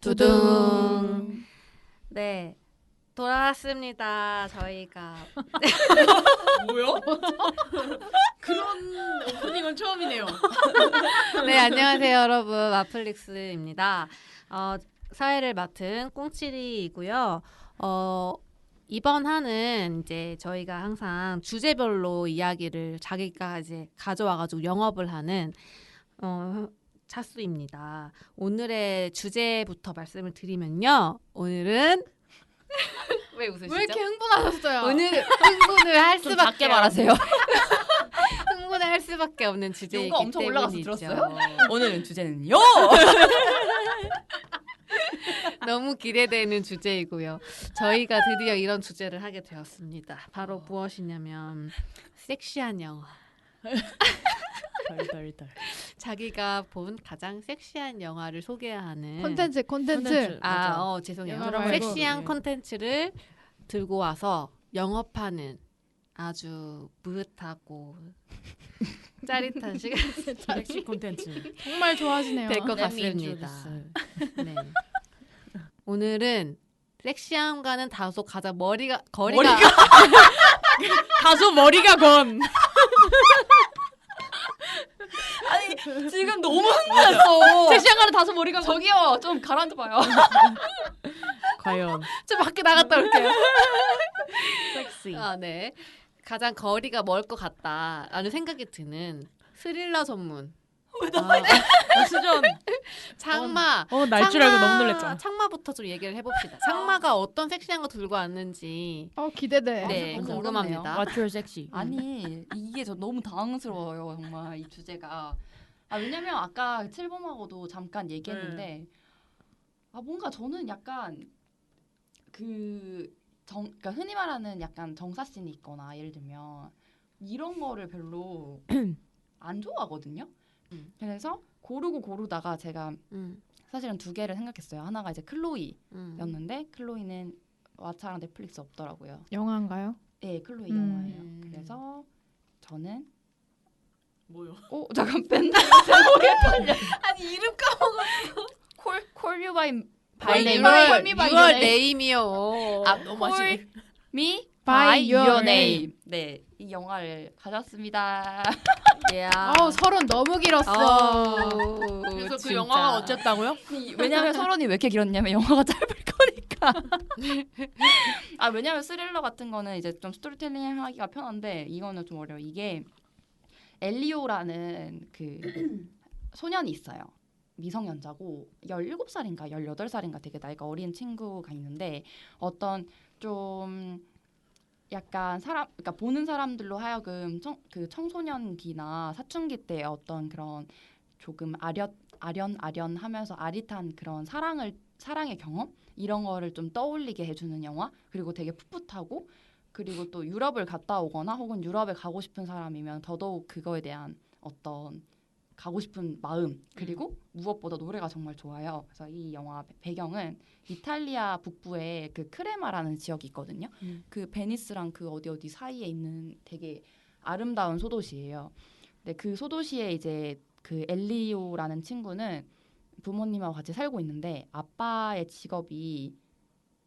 두둥. 네, 돌아왔습니다. 저희가 뭐요? 그런 오프닝은 처음이네요. 네, 안녕하세요, 여러분. 마플릭스입니다. 사회를 맡은 꽁치리이고요. 이번 화는 이제 저희가 항상 주제별로 이야기를 자기가 이제 가져와가지고 영업을 하는 차수입니다. 오늘의 주제부터 말씀을 드리면요. 오늘은 왜 웃으시죠? 왜 이렇게 흥분하셨어요? 오늘 흥분을 할 좀 수밖에 작게 말하세요. 흥분을 할 수밖에 없는 주제이기 요가 엄청 올라가서 때문이죠. 들었어요? 오늘은 주제는요. 너무 기대되는 주제이고요. 저희가 드디어 이런 주제를 하게 되었습니다. 바로 무엇이냐면 섹시한 영화. 덜덜덜. 자기가 본 가장 섹시한 영화를 소개하는 콘텐츠. 죄송해요. 영화 말고. 섹시한 콘텐츠를 들고 와서 영업하는 아주 무릇하고 짜릿한 시간 섹시 콘텐츠. 정말 좋아하시네요. 될 것 Let me 같습니다. introduce. 네. 오늘은 섹시함과는 다소 가장 거리가 다소 머리가 건. 아니 지금 너무 흥분했어. 섹시한 거는 다소 머리가 저기요 좀 가라앉아봐요. 과연 좀 밖에 나갔다 올게요. 섹시. 네. 가장 거리가 멀 것 같다라는 생각이 드는 스릴러 전문. 수전. 창마. 날 줄 알고 너무 놀랬잖아. 창마부터 좀 얘기를 해봅시다. 창마가 어떤 섹시한 거 들고 왔는지 기대돼. 네, 완전 궁금합니다. What's your sexy? 아니 이게 저 너무 당황스러워요 정말 이 주제가. 왜냐면 아까 칠범하고도 잠깐 얘기했는데 뭔가 저는 약간 그러니까 흔히 말하는 약간 정사씬이 있거나 예를 들면 이런 거를 별로 안 좋아하거든요. 그래서 고르다가 제가 사실은 두 개를 생각했어요. 하나가 이제 클로이였는데 클로이는 왓챠랑 넷플릭스 없더라고요. 영화인가요? 네, 클로이 영화예요. 그래서 저는 뭐요? 잠깐 밴드 제목이 아니 이름 까먹어. Call You By Call Name. Me by Your Name이요. 너무 하시네. Call Me By By Your Your Name. 네, 이 영화를 가졌습니다. 서론 너무 길었어. 그래서 그 영화가 어쨌다고요? 왜냐면 서론이 왜 이렇게 길었냐면 영화가 짧을 거니까. 왜냐면 스릴러 같은 거는 이제 좀 스토리텔링 하기가 편한데 이거는 좀 어려워. 이게 엘리오라는 그 소년이 있어요. 미성년자고 17살인가 18살인가 되게 나이가 어린 친구가 있는데 어떤 좀 약간 그러니까 보는 사람들로 하여금 청소년기나 사춘기 때 어떤 그런 조금 아련하면서 아릿한 그런 사랑의 경험 이런 거를 좀 떠올리게 해주는 영화. 그리고 되게 풋풋하고 그리고 또 유럽을 갔다 오거나 혹은 유럽에 가고 싶은 사람이면 더더욱 그거에 대한 어떤 가고 싶은 마음 그리고 무엇보다 노래가 정말 좋아요. 그래서 이 영화 배경은 이탈리아 북부에 그 크레마라는 지역이 있거든요. 그 베니스랑 그 어디 사이에 있는 되게 아름다운 소도시예요. 근데 그 소도시에 이제 그 엘리오라는 친구는 부모님하고 같이 살고 있는데 아빠의 직업이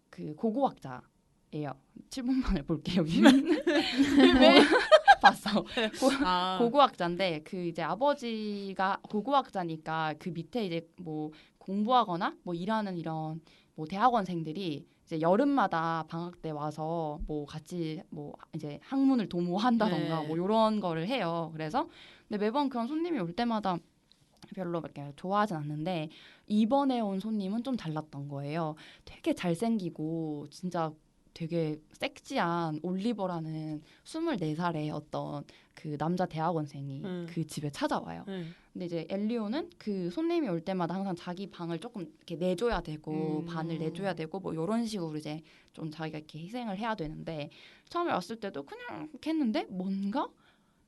그 고고학자예요. 7분만에 볼게요. 봤어. 고고학자인데 그 이제 아버지가 고고학자니까 그 밑에 이제 뭐 공부하거나 뭐 일하는 이런 뭐 대학원생들이 이제 여름마다 방학 때 와서 뭐 같이 뭐 이제 학문을 도모한다던가 뭐 이런 거를 해요. 그래서 근데 매번 그런 손님이 올 때마다 별로 이렇게 좋아하진 않는데 이번에 온 손님은 좀 달랐던 거예요. 되게 잘생기고 진짜 되게 섹시한 올리버라는 24살의 어떤 그 남자 대학원생이 그 집에 찾아와요. 근데 이제 엘리오는 그 손님이 올 때마다 항상 자기 방을 조금 이렇게 내줘야 되고 반을 내줘야 되고 뭐 이런 식으로 이제 좀 자기가 이렇게 희생을 해야 되는데 처음에 왔을 때도 그냥 이렇게 했는데 뭔가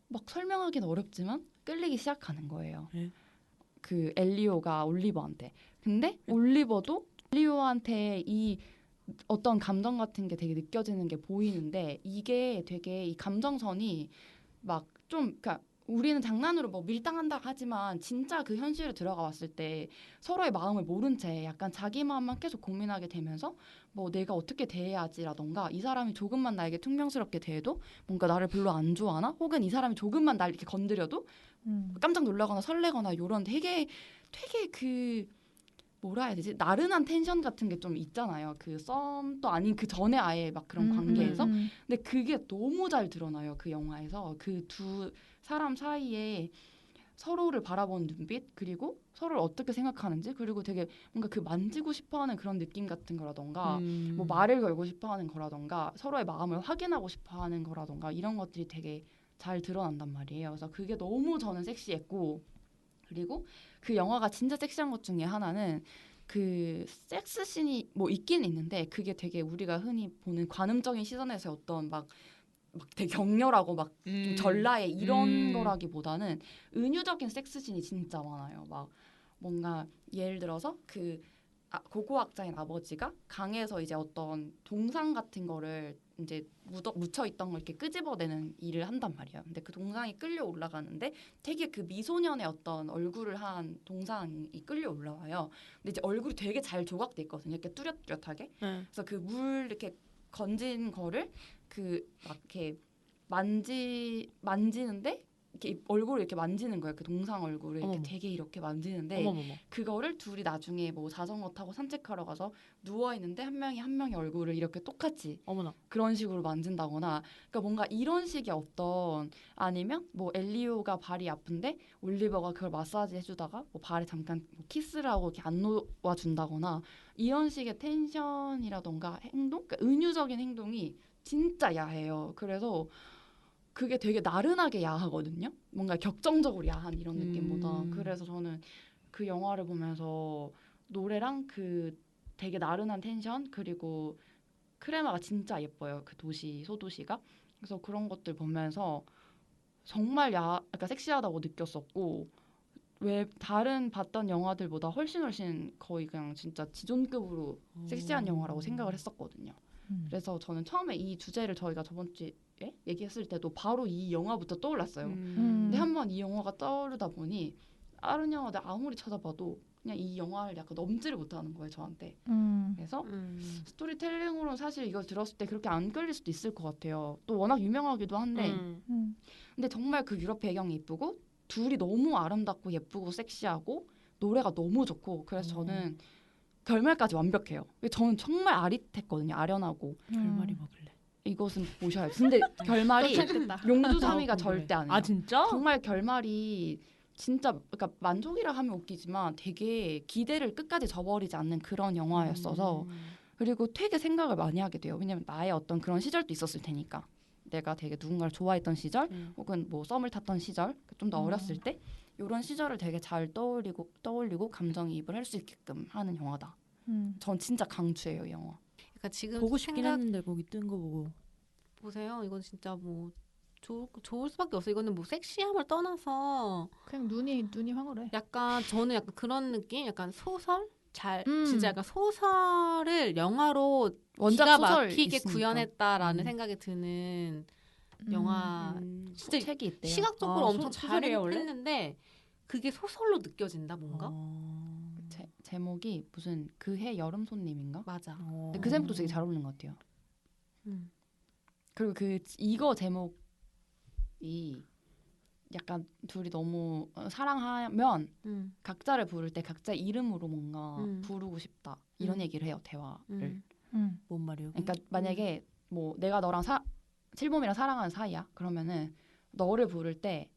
막 설명하기는 어렵지만 끌리기 시작하는 거예요. 그 엘리오가 올리버한테. 근데 올리버도 엘리오한테 이 어떤 감정 같은 게 되게 느껴지는 게 보이는데 이게 되게 이 감정선이 막 좀 그러니까 우리는 장난으로 뭐 밀당한다 하지만 진짜 그 현실에 들어가 봤을 때 서로의 마음을 모른 채 약간 자기 마음만 계속 고민하게 되면서 뭐 내가 어떻게 대해야지라던가 이 사람이 조금만 나에게 퉁명스럽게 대해도 뭔가 나를 별로 안 좋아하나 혹은 이 사람이 조금만 날 이렇게 건드려도 깜짝 놀라거나 설레거나 이런 되게 그 뭐라 해야 되지? 나른한 텐션 같은 게 좀 있잖아요. 그 썸도 아닌 그 전에 아예 막 그런 관계에서. 근데 그게 너무 잘 드러나요. 그 영화에서. 그 두 사람 사이에 서로를 바라보는 눈빛 그리고 서로를 어떻게 생각하는지 그리고 되게 뭔가 그 만지고 싶어하는 그런 느낌 같은 거라던가 뭐 말을 걸고 싶어하는 거라던가 서로의 마음을 확인하고 싶어하는 거라던가 이런 것들이 되게 잘 드러난단 말이에요. 그래서 그게 너무 저는 섹시했고 그리고 그 영화가 진짜 섹시한 것 중에 하나는 그 섹스 씬이 뭐 있긴 있는데 그게 되게 우리가 흔히 보는 관음적인 시선에서 어떤 막 되게 격렬하고 막 좀 전라의 이런 거라기보다는 은유적인 섹스 씬이 진짜 많아요. 막 뭔가 예를 들어서 그 고고학자인 아버지가 강에서 이제 어떤 동상 같은 거를 이제 묻혀 있던 걸 이렇게 끄집어내는 일을 한단 말이에요. 근데 그 동상이 끌려 올라가는데 되게 그 미소년의 어떤 얼굴을 한 동상이 끌려 올라와요. 근데 이제 얼굴이 되게 잘 조각돼 있거든요. 이렇게 뚜렷뚜렷하게. 그래서 그 물 이렇게 건진 거를 그 막 이렇게 만지는데 이렇게 얼굴을 이렇게 만지는 거예요. 그 동상 얼굴을 이렇게 되게 이렇게 만지는데 어머머머. 그거를 둘이 나중에 뭐 자전거 타고 산책하러 가서 누워 있는데 한 명이 얼굴을 이렇게 똑같이 어머나. 그런 식으로 만진다거나 그러니까 뭔가 이런 식의 어떤 아니면 뭐 엘리오가 발이 아픈데 올리버가 그걸 마사지 해주다가 뭐 발에 잠깐 뭐 키스를 하고 이렇게 안 놓아준다거나 이런 식의 텐션이라던가 행동, 그러니까 은유적인 행동이 진짜 야해요. 그래서 그게 되게 나른하게 야하거든요. 뭔가 격정적으로 야한 이런 느낌보다. 그래서 저는 그 영화를 보면서 노래랑 그 되게 나른한 텐션 그리고 크레마가 진짜 예뻐요. 그 소도시가. 그래서 그런 것들 보면서 정말 그러니까 섹시하다고 느꼈었고 왜 다른 봤던 영화들보다 훨씬 거의 그냥 진짜 지존급으로 섹시한 영화라고 생각을 했었거든요. 그래서 저는 처음에 이 주제를 저희가 저번 주에 얘기했을 때도 바로 이 영화부터 떠올랐어요. 근데 한번 이 영화가 떠오르다 보니 다른 영화들 아무리 찾아봐도 그냥 이 영화를 약간 넘지를 못하는 거예요, 저한테. 그래서 스토리텔링으로는 사실 이걸 들었을 때 그렇게 안 끌릴 수도 있을 것 같아요. 또 워낙 유명하기도 한데 근데 정말 그 유럽 배경이 이쁘고 둘이 너무 아름답고 예쁘고 섹시하고 노래가 너무 좋고 그래서 저는 결말까지 완벽해요. 저는 정말 아릿했거든요. 아련하고. 결말이 먹을래. 이것은 보셔야죠. 근데 결말이 용두사미가 절대 아니에요. 아 진짜? 정말 결말이 진짜 그러니까 만족이라 하면 웃기지만 되게 기대를 끝까지 저버리지 않는 그런 영화였어서 그리고 되게 생각을 많이 하게 돼요. 왜냐면 나의 어떤 그런 시절도 있었을 테니까. 내가 되게 누군가를 좋아했던 시절 혹은 뭐 썸을 탔던 시절 좀 더 어렸을 때 이런 시절을 되게 잘 떠올리고 감정이입을 할 수 있게끔 하는 영화다. 전 진짜 강추해요, 이 영화. 그러니까 지금 보고 싶긴 했는데 거기 뜬 거 보고. 보세요. 이건 진짜 뭐 좋을 수밖에 없어. 이거는 뭐 섹시함을 떠나서 그냥 눈이 황홀해. 약간 저는 약간 그런 느낌, 약간 소설 진짜 약간 소설을 영화로 원작 기가 소설 막히게 있으니까. 구현했다라는 생각이 드는 영화. 진짜 책이 있대요. 시각적으로 엄청 소설이에요, 원래? 잘했는데 그게 소설로 느껴진다 뭔가. 제목이 무슨 그해 여름 손님인가? 맞아. 근데 그 제목도 되게 잘 어울리는 것 같아요. 음. 그리고 이거 제목이 약간 둘이 너무 사랑하면 각자를 부를 때 각자 이름으로 뭔가 부르고 싶다 이런 얘기를 해요. 대화를. 뭔 말이에요? 그러니까 만약에 뭐 내가 너랑 칠봄이랑 사랑하는 사이야. 그러면은 너를 부를 때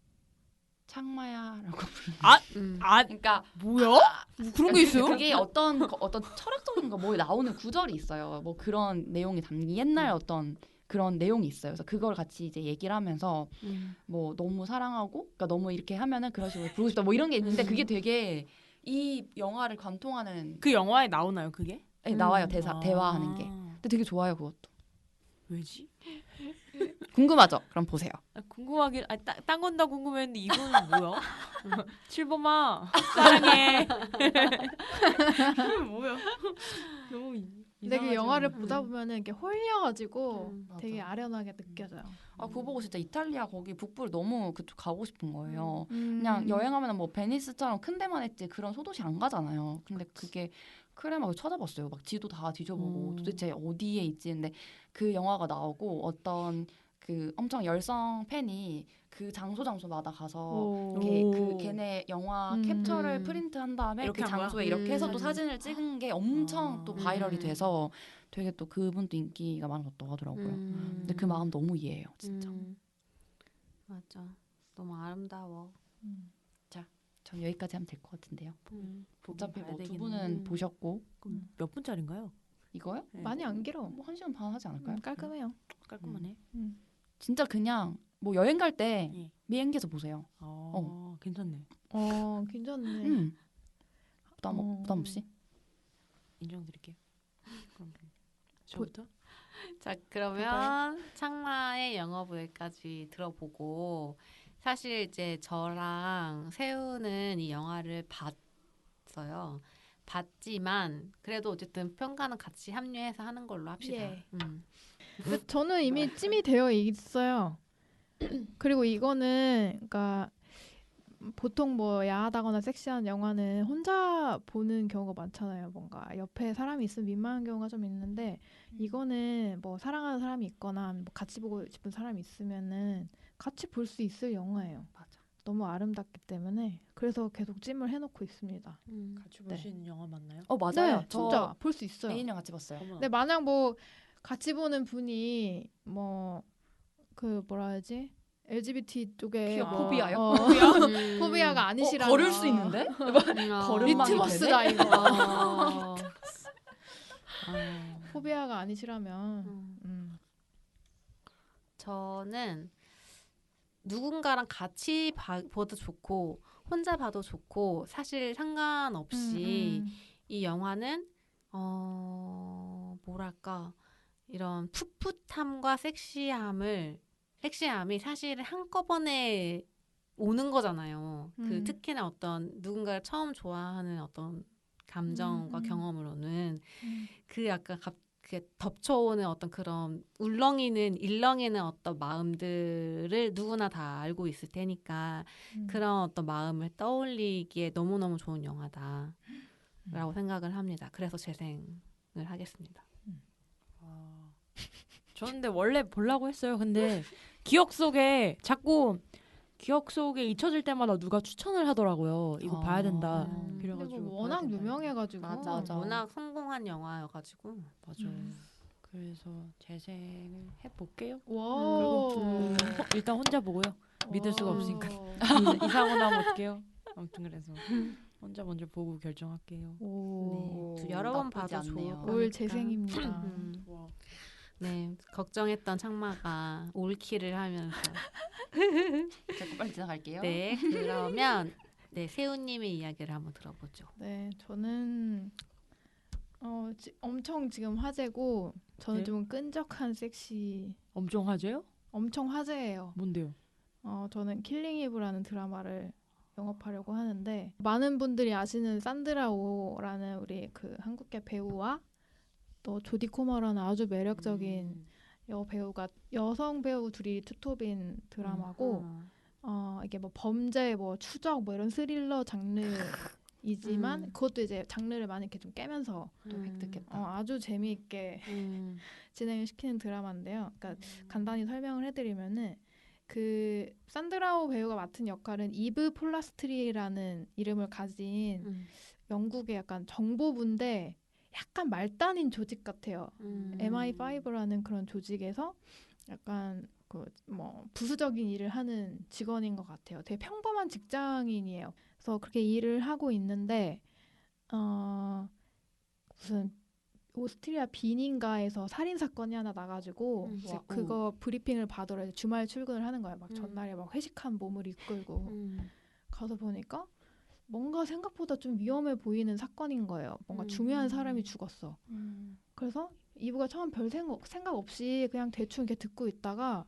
창마야라고 부르는. 그러니까 뭐야? 그런 게 있어요? 그게 어떤 철학적인 거 뭐 나오는 구절이 있어요. 뭐 그런 내용이 담긴 옛날 어떤 그런 내용이 있어요. 그래서 그걸 같이 이제 얘기를 하면서 뭐 너무 사랑하고 그러니까 너무 이렇게 하면은 그런 식으로 부르고 싶다 뭐 이런 게 있는데 그게 되게 이 영화를 관통하는 그 영화에 나오나요, 그게? 나와요. 대화하는 게. 근데 되게 좋아요, 그것도. 왜지? 궁금하죠? 그럼 보세요. 궁금하긴 딴 건 다 궁금했는데 이거는 뭐야? 7번마 사랑해. 이게 뭐야? 너무 근데 그 영화를 이상하죠. 보다 보면은 이렇게 홀려가지고 맞아. 되게 아련하게 느껴져요. 아 그거 보고 진짜 이탈리아 거기 북부를 너무 그쪽 가고 싶은 거예요. 음. 그냥 여행하면 뭐 베니스처럼 큰 데만 했지 그런 소도시 안 가잖아요. 근데 그게 크레마를 찾아봤어요. 막 지도 다 뒤져보고 도대체 어디에 있지. 근데 그 영화가 나오고 어떤 그 엄청 열성 팬이 그 장소마다 가서 오. 이렇게 그 걔네 영화 캡처를 음. 프린트한 다음에 이렇게 그 한 거야? 장소에 이렇게 해서 또 음. 사진을 찍은 게 엄청 또 바이럴이 돼서 되게 또 그분도 인기가 많았다고 하더라고요. 근데 그 마음 너무 이해해요, 진짜. 맞아. 너무 아름다워. 전 여기까지 하면 될 것 같은데요. 어차피 봐야 뭐 두 되겠네. 분은 보셨고 그럼 몇 분짜리인가요? 이거요? 네. 많이 안 길어. 뭐 1시간 반 하지 않을까요? 깔끔해요. 깔끔하네. 진짜 그냥 뭐 여행 갈 때 예. 비행기에서 보세요. 괜찮네. 괜찮네. 부담 없이. 인정드릴게요. 그럼 저부터? 자, 그러면 창마의 영어부에까지 들어보고 사실 이제 저랑 세우는 이 영화를 봤어요. 봤지만 그래도 어쨌든 평가는 같이 합류해서 하는 걸로 합시다. 예. 근데 저는 이미 찜이 되어 있어요. 그리고 이거는 그러니까 보통 뭐 야하다거나 섹시한 영화는 혼자 보는 경우가 많잖아요. 뭔가 옆에 사람이 있으면 민망한 경우가 좀 있는데 이거는 뭐 사랑하는 사람이 있거나 뭐 같이 보고 싶은 사람이 있으면은 같이 볼 수 있을 영화예요. 맞아. 너무 아름답기 때문에 그래서 계속 찜을 해놓고 있습니다. 같이 볼 수 있는 영화 맞나요? 맞아요. 네, 진짜 볼 수 있어요. 애인이랑 같이 봤어요. 어머나. 근데 만약 뭐 같이 보는 분이 뭐 그 뭐라 해야지 LGBT 쪽에 퀴어 포비아요? 포비아가 아니시라면 걸을 수 있는데? 걸음망이 리트머스다 되네? 이거. 포비아가 아니시라면 저는 누군가랑 같이 봐도 좋고 혼자 봐도 좋고 사실 상관없이 이 영화는 뭐랄까 이런 풋풋함과 섹시함이 사실 한꺼번에 오는 거잖아요. 그 특히나 어떤 누군가를 처음 좋아하는 어떤 감정과 경험으로는 그 약간 그 덮쳐오는 어떤 그런 일렁이는 어떤 마음들을 누구나 다 알고 있을 테니까 그런 어떤 마음을 떠올리기에 너무너무 좋은 영화다라고 생각을 합니다. 그래서 재생을 하겠습니다. 저는 근데 원래 보려고 했어요. 근데 기억 속에 잊혀질 때마다 누가 추천을 하더라고요. 이거 봐야 된다. 근데 그래가지고 뭐 워낙 봐야 된다. 유명해가지고 맞아. 워낙 성공한 영화여가지고. 맞아요. 그래서 재생을 해볼게요. 와. 일단 혼자 보고요. 믿을 수가 없으니까. 이상호 나면 어떡해요? 아무튼 그래서 혼자 먼저 보고 결정할게요. 네, 여러 번 나쁘지 봐도 좋을 않네요. 거니까. 올 재생입니다. 와. 네, 걱정했던 창마가 올킬을 하면서. 자꾸 빨리 지나갈게요. 네, 그러면 세우님의 이야기를 한번 들어보죠. 네, 저는 엄청 지금 화제고 저는 네? 좀 끈적한 섹시 엄청 화제요? 엄청 화제예요. 뭔데요? 저는 킬링 이브라는 드라마를 영업하려고 하는데 많은 분들이 아시는 산드라 오라는 우리 그 한국계 배우와 또 조디 코머라는 아주 매력적인 여성 배우 둘이 투톱인 드라마고 이게 뭐 범죄 뭐 추적 뭐 이런 스릴러 장르이지만 그것도 이제 장르를 많이 이렇게 좀 깨면서 또 획득했다. 아주 재미있게 진행을 시키는 드라마인데요. 그러니까 간단히 설명을 해드리면은 그 산드라오 배우가 맡은 역할은 이브 폴라스트리라는 이름을 가진 영국의 약간 정보부인데 약간 말단인 조직 같아요. MI5라는 그런 조직에서 약간 그 뭐 부수적인 일을 하는 직원인 것 같아요. 되게 평범한 직장인이에요. 그래서 그렇게 일을 하고 있는데 무슨 오스트리아 비닌가에서 살인 사건이 하나 나가지고 이제 그거 브리핑을 받으러 이제 주말 출근을 하는 거예요. 막 전날에 막 회식한 몸을 이끌고 가서 보니까 뭔가 생각보다 좀 위험해 보이는 사건인 거예요. 뭔가 중요한 사람이 죽었어. 그래서 이브가 처음 별 생각 없이 그냥 대충 이렇게 듣고 있다가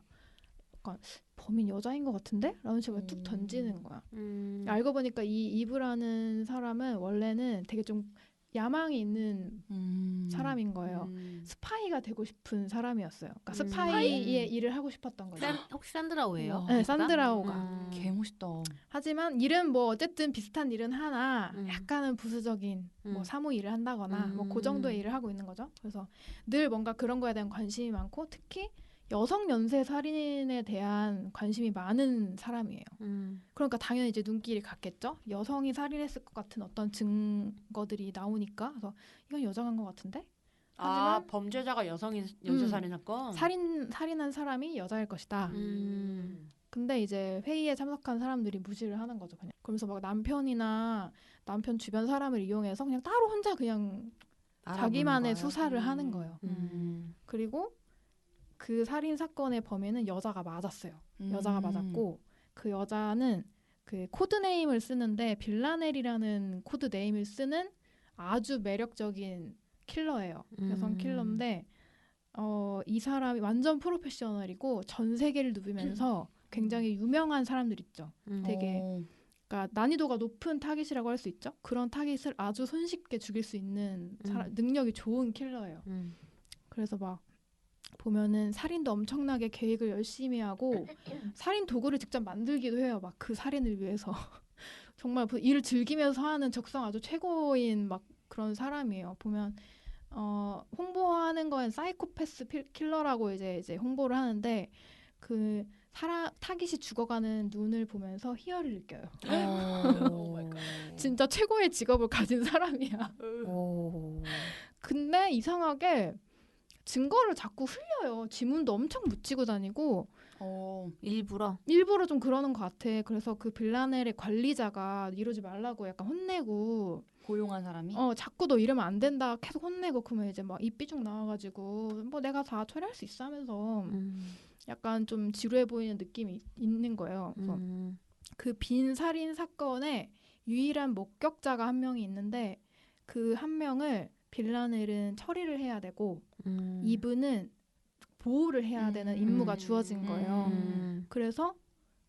약간 범인 여자인 것 같은데? 라는 식으로 툭 던지는 거야. 음. 알고 보니까 이 이브라는 사람은 원래는 되게 좀 야망이 있는 사람인 거예요. 스파이가 되고 싶은 사람이었어요. 그러니까 스파이의 일을 하고 싶었던 거죠. 혹시 산드라오예요? 네, 산드라오가. 개멋있다. 하지만 일은 뭐 어쨌든 비슷한 일은 하나 약간은 부수적인 뭐 사무 일을 한다거나 뭐 그 정도의 일을 하고 있는 거죠. 그래서 늘 뭔가 그런 거에 대한 관심이 많고 특히 여성 연쇄 살인에 대한 관심이 많은 사람이에요. 그러니까 당연히 이제 눈길이 갔겠죠. 여성이 살인했을 것 같은 어떤 증거들이 나오니까 그래서 이건 여자가 한 것 같은데. 하지만 범죄자가 여성인 연쇄살인 사건. 살인한 사람이 여자일 것이다. 근데 이제 회의에 참석한 사람들이 무시를 하는 거죠. 그냥. 그러면서 막 남편이나 남편 주변 사람을 이용해서 그냥 따로 혼자 그냥 자기만의 수사를 하는 거예요. 그리고 그 살인 사건의 범인은 여자가 맞았어요. 여자가 맞았고 그 여자는 그 코드네임을 쓰는데 빌라넬이라는 코드네임을 쓰는 아주 매력적인 킬러예요. 여성 킬러인데 이 사람이 완전 프로페셔널이고 전 세계를 누비면서 굉장히 유명한 사람들 있죠. 되게 그러니까 난이도가 높은 타깃이라고 할 수 있죠. 그런 타깃을 아주 손쉽게 죽일 수 있는 능력이 좋은 킬러예요. 그래서 막 보면은 살인도 엄청나게 계획을 열심히 하고 살인 도구를 직접 만들기도 해요. 막 그 살인을 위해서 정말 일을 즐기면서 하는 적성 아주 최고인 막 그런 사람이에요. 보면 홍보하는 건 사이코패스 킬러라고 이제 홍보를 하는데 그 타깃이 죽어가는 눈을 보면서 희열을 느껴요. 진짜 최고의 직업을 가진 사람이야. 근데 이상하게 증거를 자꾸 흘려요. 지문도 엄청 묻히고 다니고 일부러 좀 그러는 것 같아. 그래서 그 빌라넬의 관리자가 이러지 말라고 약간 혼내고 고용한 사람이 자꾸 너 이러면 안 된다 계속 혼내고 그러면 이제 막 입 삐죽 나와가지고 뭐 내가 다 처리할 수 있어 하면서 약간 좀 지루해 보이는 느낌이 있는 거예요. 그래서 그 빈 살인 사건에 유일한 목격자가 한 명이 있는데 그 한 명을 빌라넬은 처리를 해야 되고 이브는 보호를 해야 되는 임무가 주어진 거예요. 그래서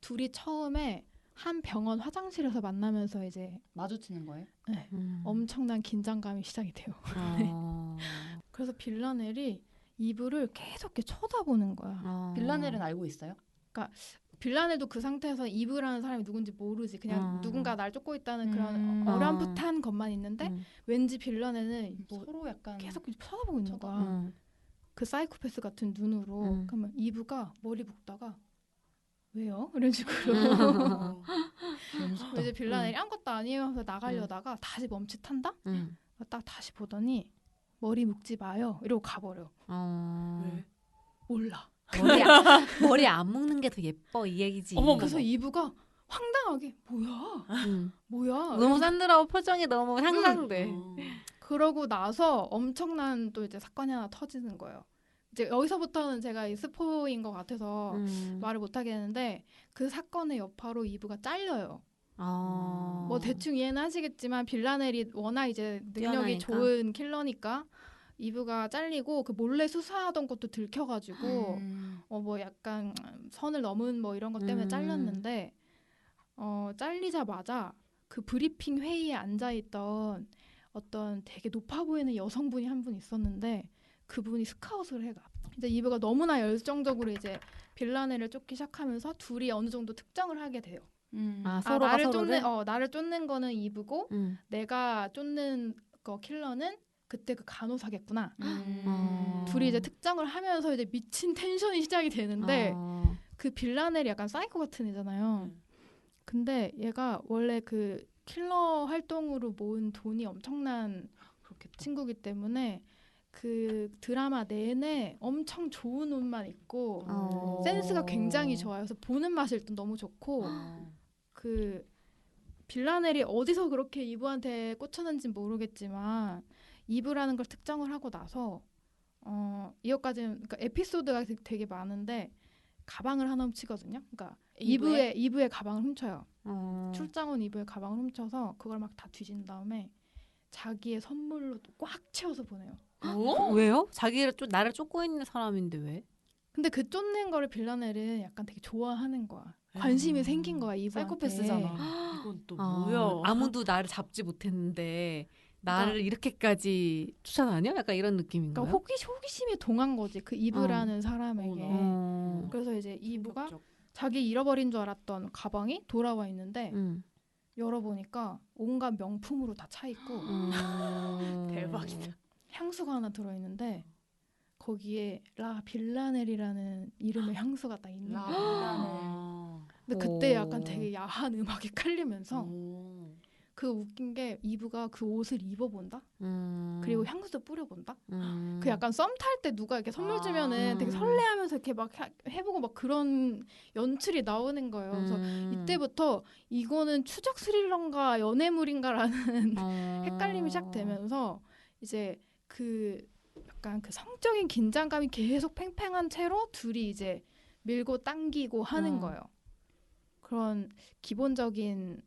둘이 처음에 한 병원 화장실에서 만나면서 이제 마주치는 거예요? 네, 엄청난 긴장감이 시작이 돼요. 그래서 빌라넬이 이브를 계속 이렇게 쳐다보는 거야. 빌라넬은 알고 있어요? 그러니까 빌라넬도 그 상태에서 이브라는 사람이 누군지 모르지. 그냥 누군가 날 쫓고 있다는 그런 어렴풋한 것만 있는데 왠지 빌라넬은 뭐 서로 약간 계속 쳐다보고 있는 거야. 그 사이코패스 같은 눈으로. 그러면 이브가 머리 묶다가 왜요? 이런 식으로. 이제 빌라넬이 아무것도 아니에요 하면서 나가려다가 다시 멈칫한다? 딱 다시 보더니 머리 묶지 마요. 이러고 가버려. 왜? 몰라. 머리 안 묶는 게 더 예뻐 이 얘기지. 그래서 이브가 황당하게 뭐야? 너무 산드라오 표정이 너무 상상돼. 그러고 나서 엄청난 또 이제 사건이 하나 터지는 거예요. 이제 여기서부터는 제가 이 스포인 것 같아서 말을 못 하겠는데 그 사건의 여파로 이브가 잘려요. 뭐 대충 이해는 하시겠지만 빌라넬이 워낙 이제 능력이 뛰어나니까. 좋은 킬러니까 이브가 잘리고 그 몰래 수사하던 것도 들켜가지고 뭐 약간 선을 넘은 뭐 이런 것 때문에 잘렸는데 잘리자마자 그 브리핑 회의에 앉아있던 어떤 되게 높아 보이는 여성분이 한 분 있었는데 그분이 스카웃을 해가. 이제 이브가 너무나 열정적으로 이제 빌라넬을 쫓기 시작하면서 둘이 어느 정도 특정을 하게 돼요. 서로가 나를 쫓는 거는 이브고 내가 쫓는 거 킬러는 그때 그 간호사겠구나. 둘이 이제 특정을 하면서 이제 미친 텐션이 시작이 되는데 그 빌라넬이 약간 사이코 같은 애잖아요. 근데 얘가 원래 그 킬러 활동으로 모은 돈이 엄청난 친구기 때문에 그 드라마 내내 엄청 좋은 옷만 입고 센스가 굉장히 좋아요. 그래서 보는 맛이 일단 너무 좋고 그 빌라넬이 어디서 그렇게 이브한테 꽂혔는지는 모르겠지만 이브라는 걸 특정을 하고 나서 이것까지는 그러니까 에피소드가 되게 많은데 가방을 하나 훔치거든요. 그러니까 이브의 가방을 훔쳐요. 출장 온 이브의 가방을 훔쳐서 그걸 막 다 뒤진 다음에 자기의 선물로 꽉 채워서 보내요. 왜요? 나를 쫓고 있는 사람인데 왜? 근데 그 쫓는 거를 빌라넬은 약간 되게 좋아하는 거야. 관심이 생긴 거야 이브한테. 사이코패스잖아. 이건 또 뭐야? 아무도 나를 잡지 못했는데 나를 이렇게까지 쫓아다녀? 약간 이런 느낌인 거야. 그러니까 호기심이 동한 거지 그 이브라는 사람에게. 그래서 이제 이브가 자기 잃어버린 줄 알았던 가방이 돌아와 있는데 열어보니까 온갖 명품으로 다 차 있고 대박이다. 향수가 하나 들어있는데 거기에 라 빌라넬이라는 이름의 향수가 딱 있는 라 거야. 근데 그때 약간 되게 야한 음악이 깔리면서 그 웃긴 게 이브가 그 옷을 입어본다. 그리고 향수도 뿌려본다. 그 약간 썸 탈 때 누가 이렇게 선물 주면은 되게 설레하면서 이렇게 막 해보고 막 그런 연출이 나오는 거예요. 그래서 이때부터 이거는 추적 스릴러인가 연애물인가라는 헷갈림이 시작되면서 이제 그 약간 그 성적인 긴장감이 계속 팽팽한 채로 둘이 이제 밀고 당기고 하는 거예요. 그런 기본적인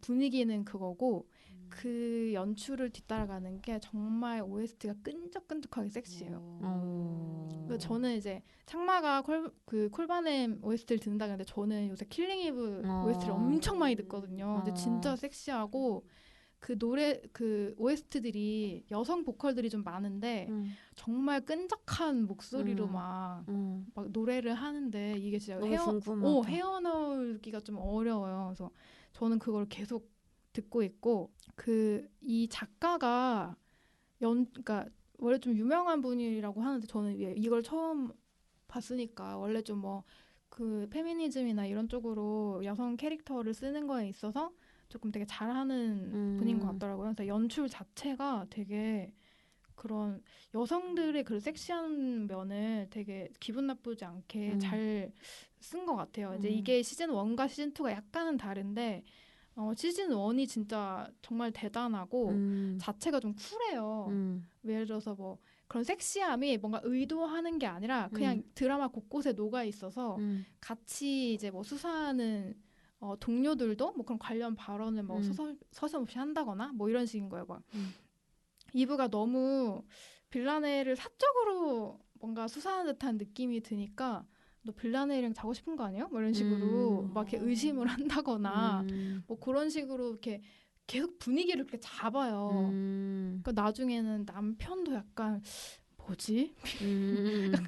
분위기는 그거고 그 연출을 뒤따라가는 게 정말 OST가 끈적끈적하게 섹시해요. 그래서 저는 이제 창마가 콜바넴 OST를 듣는다 그랬는데 저는 요새 킬링 이브 OST를 엄청 많이 듣거든요. 근데 진짜 섹시하고 그 노래 그 OST들이 여성 보컬들이 좀 많은데 정말 끈적한 목소리로 막 노래를 하는데 이게 진짜 헤어나오기가 좀 어려워요. 그래서 저는 그걸 계속 듣고 있고 이 작가가 그러니까 원래 좀 유명한 분이라고 하는데 저는 이걸 처음 봤으니까 원래 좀 뭐 그 페미니즘이나 이런 쪽으로 여성 캐릭터를 쓰는 거에 있어서 조금 되게 잘하는 분인 것 같더라고요. 그래서 연출 자체가 되게 그런 여성들의 그 섹시한 면을 되게 기분 나쁘지 않게 잘 쓴 것 같아요. 이제 이게 시즌 1과 시즌 2가 약간은 다른데 시즌 1이 진짜 정말 대단하고 자체가 좀 쿨해요. 예를 들어서 뭐 그런 섹시함이 뭔가 의도하는 게 아니라 그냥 드라마 곳곳에 녹아 있어서 같이 이제 뭐 수사하는 동료들도 뭐 그런 관련 발언을 뭐 서슴없이 한다거나 뭐 이런 식인 거예요. 막 이브가 너무 빌라넬을 사적으로 뭔가 수사하는 듯한 느낌이 드니까 너 빌라넬이랑 자고 싶은 거 아니에요? 뭐 이런 식으로 막 이렇게 의심을 한다거나 뭐 그런 식으로 이렇게 계속 분위기를 그렇게 잡아요. 그러니까 나중에는 남편도 약간 뭐지?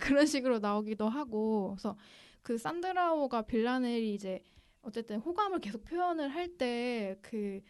그런 식으로 나오기도 하고 그래서 그 산드라오가 빌라넬이 이제 어쨌든 호감을 계속 표현을 할 때 그